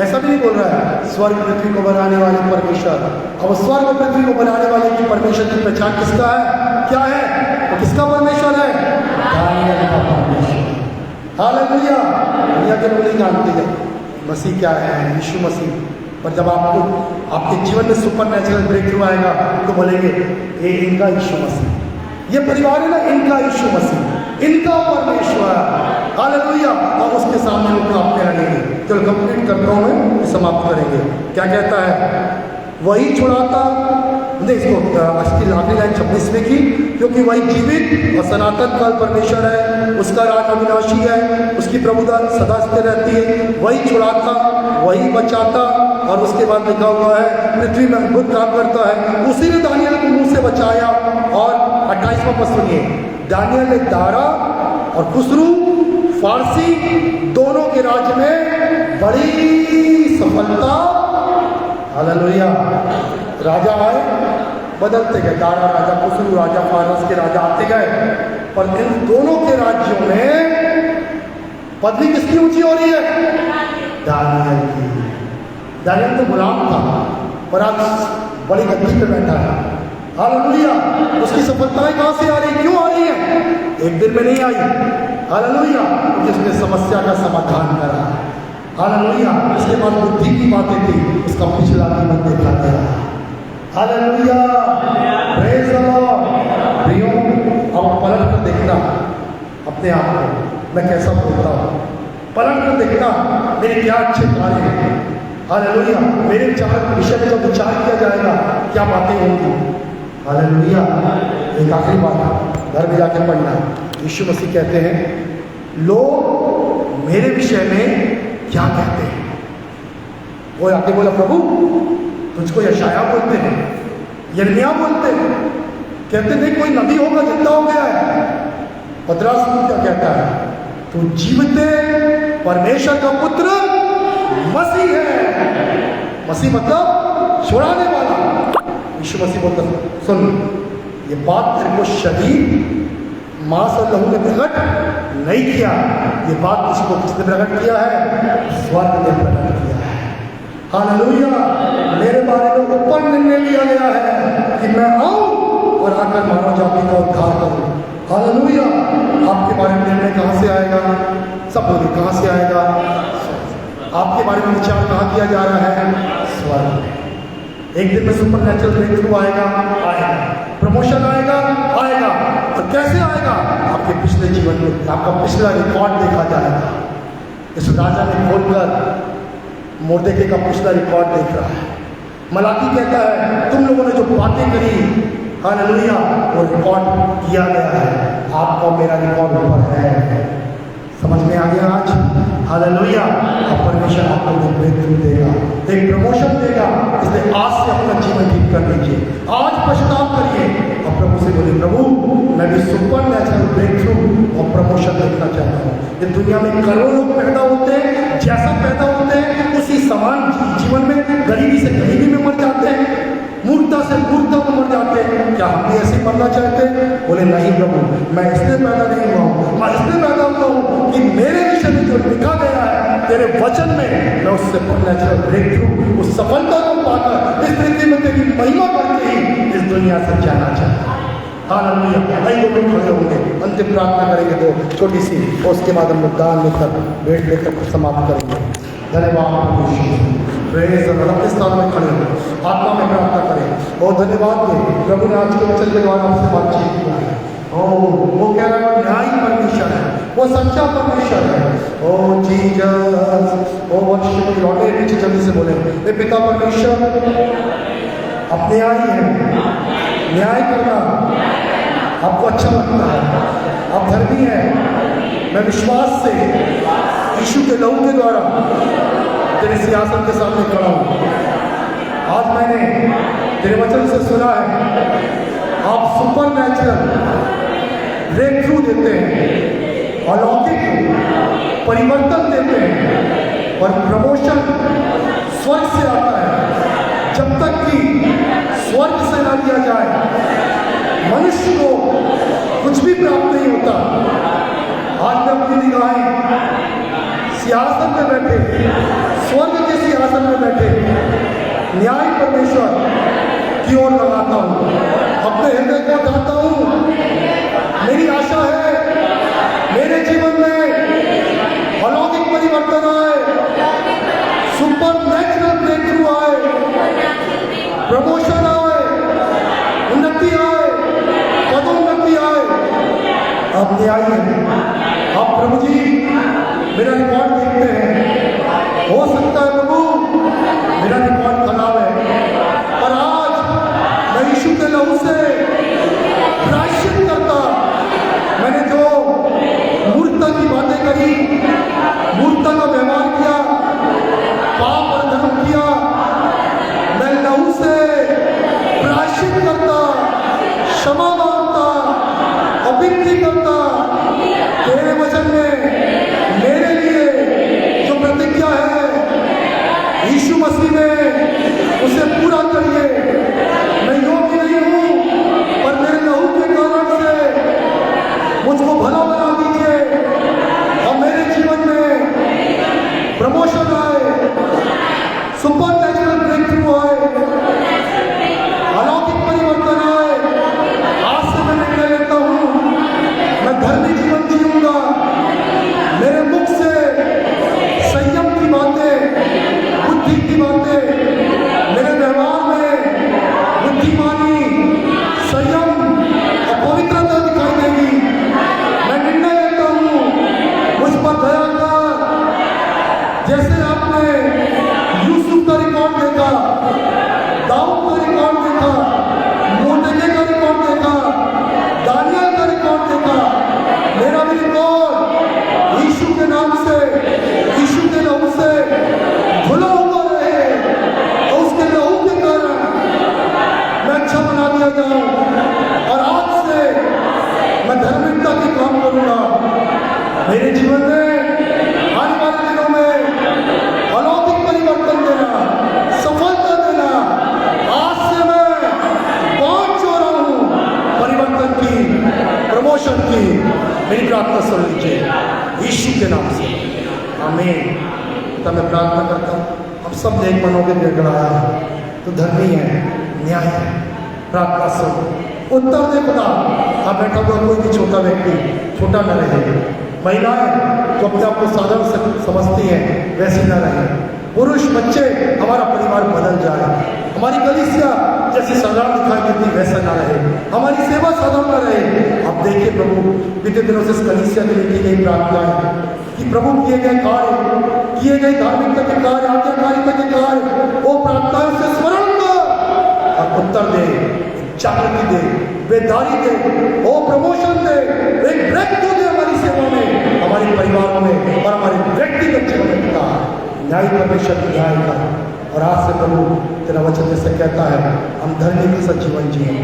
ऐसा भी नहीं बोल रहा है, स्वर्ग पृथ्वी को बनाने वाले परमेश्वर। अब स्वर्ग और पृथ्वी को बनाने वाले की परमेश्वर की पहचान किसका है, क्या है, वो किसका परमेश्वर है, दानियल का परमेश्वर। हालेलुया। दुनिया के लोग नहीं जानते हैं मसीह क्या है, यीशु मसीह। पर जब आपको आपके जीवन में सुपर नेचुरल ब्रेक थ्रू आएगा तो बोलेंगे ये इनका यीशु मसीह, ये परिवार है ना, इनका यीशु मसीह, इनका परमेश्वर। हालेलुया। और उसके सामने वो कांपने लगेंगे। चलो कंप्लीट करता हूँ मैं, समाप्त करेंगे। क्या कहता है, वही छुड़ाता, नहीं इसको आखिरी लाइन 26वें की, क्योंकि वही जीवित और सनातन काल परमेश्वर है, उसका राज अविनाशी है, उसकी प्रभुता सदा स्थिर रहती है। वही छुड़ाता, वही बचाता, और उसके बाद लिखा हुआ है पृथ्वी में अद्भुत काम करता है। उसी ने दानियल को मुंह से बचाया। और 28वां पद सुनिए, दानियल ने दारा और खुसरू फारसी दोनों के राज्य में बड़ी सफलता। हालेलुया। राजा आए, बदलते गए, दारा राजा, खुसरू राजा, फारस के राजा आते गए, पर इन दोनों के राज्यों में पदवी किसकी ऊंची हो रही है, दानियल की। दानियल तो गुलाम था, पर आज बड़ी गद्दी पे बैठा है। हालेलुया। उसकी सफलताएं कहां से आ रही, क्यों आ रही है, एक दिन में नहीं आई। हालेलुया। जिसने समस्या का समाधान करा। हालेलुया। इसके बाद बुद्धि की बातें थी, उसका पिछला जीवन देखा गया। हालेलुया। Praise the Lord. प्रियो, अब पलट कर देखना अपने आप को, मैं कैसा बोलता हूँ, पलट कर देखना मेरे क्या अच्छे कार्य हैं। हालेलुया। मेरे विषय में जब विचार किया जाएगा क्या बातें होंगी। हालेलुया। एक आखिरी बात घर में जाकर पढ़ना। यीशु मसीह कहते हैं, लोग मेरे विषय में क्या कहते हैं। वो आके बोला, प्रभु तुझको यशाया बोलते हैं, यिर्मयाह बोलते हैं, कहते नहीं कोई नबी होगा जिंदा हो गया है। पतरस क्या कहता है, तू जीवते परमेश्वर का पुत्र मसीह है। मसीह मतलब छुड़ाने वाला। यीशु मसीह बोलता, सुन ये बात तेरे को शरीर मांस और लहू ने प्रकट नहीं किया, ये बात इसको किसने प्रकट किया है, स्वर्ग ने प्रकट किया है। हालेलुया। मेरे बारे में ऊपर निर्णय लिया गया है कि मैं आऊं और आकर मानव जाति का उद्धार करूं। हालेलुया। आपके बारे में निर्णय कहां से आएगा, सब बोलिए कहां से आएगा, आपके बारे में विचार कहाँ किया जा रहा है, स्वर्ग। एक दिन में सुपर नेचुरल ब्रेक थ्रू आएगा, आएगा, प्रमोशन आएगा, आएगा। और कैसे आएगा, आपके पिछले जीवन में आपका पिछला रिकॉर्ड देखा जाएगा। इस राजा ने खोलकर मोर्देकै का पिछला रिकॉर्ड देख रहा है। मलाकी कहता है, तुम लोगों ने जो बातें करी, हालेलुया, वो रिकॉर्ड किया गया है। आपका मेरा रिकॉर्ड ऊपर है। समझ में आ गया आज। हालेलुया। अब परमेश्वर आपको ब्रेक थ्रू देगा, एक प्रमोशन देगा। इसलिए आज से अपना जीवन ठीक कर लीजिए, आज पश्चाताप करिए और प्रभु से बोलिए, प्रभु मैं भी सुपर नेचुरल ब्रेक थ्रू और प्रमोशन देखना चाहता हूँ। ये दुनिया में करोड़ों लोग पैदा होते हैं, जैसा पैदा होते हैं उसी समान जीवन में गरीबी से गरीबी में मर जाते हैं, मूर्खता से मूर्खता में मर जाते हैं। क्या हम भी ऐसे मरना चाहते हैं? बोले नहीं प्रभु, मैं इसलिए पैदा नहीं हुआ हूँ, मैं इसलिए पैदा हुआ हूँ कि मेरे विषय में जो लिखा गया है तेरे वचन में मैं उस सुपरनैचुरल ब्रेक थ्रू, उस सफलता को पाकर इस पृथ्वी में तेरी महिमा करके ही इस दुनिया से जाना चाहता हूं। हालेलुया। आइए वो लोग खड़े होंगे, अंतिम प्रार्थना करेंगे तो छोटी सी, और उसके बाद हम लोग दान लेकर भेंट लेकर समाप्त करेंगे। धन्यवाद प्रभु यीशु। Praise the Lord. अपने स्थान में खड़े हो, आत्मा में प्रार्थना करें और धन्यवाद दें। प्रभु ने आज के वचन के द्वारा आपसे बातचीत किया है। वो कह रहा है न्यायी परमेश्वर है, वो सच्चा परमेश्वर है। ओ जीसस, ओ वर्शिप लॉर्ड। नीचे जल्दी से बोले, हे पिता परमेश्वर, आप न्यायी हैं, न्याय करना आपको अच्छा लगता है, आप धर्मी हैं। मैं विश्वास से यीशु के लहू के द्वारा तेरे सिंहासन के सामने खड़ा हूँ। आज मैंने तेरे वचन से सुना है, आप सुपर नेचुरल ब्रेक थ्रू देते हैं, अलौकिक परिवर्तन देते हैं, और प्रमोशन स्वर्ग से आता है। जब तक कि स्वर्ग से ना दिया जाए, मनुष्य को कुछ भी प्राप्त नहीं होता। आज मैं अपनी निगाहें सिंहासन में बैठे, स्वर्ग के सिंहासन में बैठे न्याय परमेश्वर की ओर लगाता हूँ, अपने हृदय को चाहता हूँ। मेरी आशा है मेरे जीवन में अलौकिक परिवर्तन आए, सुपर नेचुरल ब्रेक थ्रू आए, प्रमोशन आए, उन्नति आए, पदोन्नति आए। आप न्याय हैं, आप प्रभु जी मेरा रिकॉर्ड देखते हैं। हो सकता है प्रभु मेरा रिकॉर्ड खराब है, पर आज मैं यीशु के लहू से प्रायश्चित करता। मैंने जो मूर्खता की बातें करी, मूर्खता का व्यवहार किया, पाप और धर्म किया, मैं लहू से प्रायश्चित करता, क्षमा मांगता, अभिवृद्धि करता। तेरे वचन में मेरे लिए जो प्रतिज्ञा है यीशु मसीह में, उसे पूरा करिए। मैं योग्य नहीं हूँ, पर मेरे लहू के कारण से मुझको भला बना दीजिए, और मेरे जीवन में प्रमोशन आए, सुपर नेचुरल ब्रेक थ्रू आए, अलौकिक परिवर्तन आए। आज से मैं निर्णय लेता हूँ, मैं धर्मी जीवन जीऊंगा। मेरे मुख से संयम की बातें, बुद्धि की बातें, मेरे व्यवहार में बुद्धिमानी, संयम और पवित्रता दिखाई देगी। मैं निर्णय लेता हूँ, मुझ पर दया कर। जैसे आपने यूसुफ का रिकॉर्ड देखा, दाऊद का रिकॉर्ड देखा, मोर्देकै का रिकॉर्ड देखा, दानियल का रिकॉर्ड देखा, मेरा भी रिकॉर्ड यीशु के नाम से, यीशु के लहू से धुला हुआ रहे, और उसके लहू के कारण मैं अच्छा बना दिया जाऊं। और आज से मैं धार्मिकता के काम करूंगा। मेरे जीवन में आने वाले दिनों में अलौकिक परिवर्तन देना, सफलता देना। आज से मैं पहुंच जो रहा हूं परिवर्तन की, प्रमोशन की। मेरी प्रार्थना सुन लीजिए यीशु के नाम से, आमीन। तब मैं प्रार्थना करता हूँ, अब सब नेक मनों के गिड़गिड़ाया है तो धर्मी है, न्याय है। प्रार्थना सुन, उत्तर दे खुदा। आप बैठा हुआ कोई भी छोटा व्यक्ति छोटा न रहे। महिलाएं जो अपने आप को साधारण समझती हैं वैसे न रहे। पुरुष बच्चे, हमारा परिवार बदल जाए। हमारी कलीसिया जैसे साधारण दिखाई देती वैसा ना रहे, हमारी सेवा साधारण न रहे। आप देखिए प्रभु, बीते दिनों से इस कलीसिया के लिए की गई प्रार्थनाएं कि प्रभु किए गए कार्य, किए गए धार्मिकता के कार्य, आज्ञाकारिता के कार्य, वो प्रार्थनाओं से स्मरण कर और उत्तर दे, जागृति दे, बेदारी दे, वो प्रमोशन दे, एक ब्रेक थ्रू दे हमारी सेवा में, हमारे परिवारों में और हमारे व्यक्तिगत जीवन में। पिता न्याय परमेश्वर न्याय का, और आज से प्रभु तेरा वचन जैसे कहता है, हम धर्मी के साथ जीवन जिए,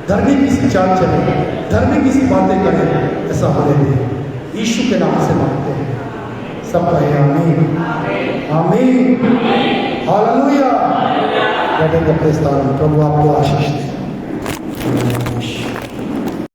धर्मी की सी चाल चले, धर्मी की सी बातें करें, ऐसा होने दे। यीशु के नाम से मांगते हैं, सब कहें आमीन, आमीन, हालेलुया। बैठेंगे अपने स्थान में। प्रभु आपको आशीष दे।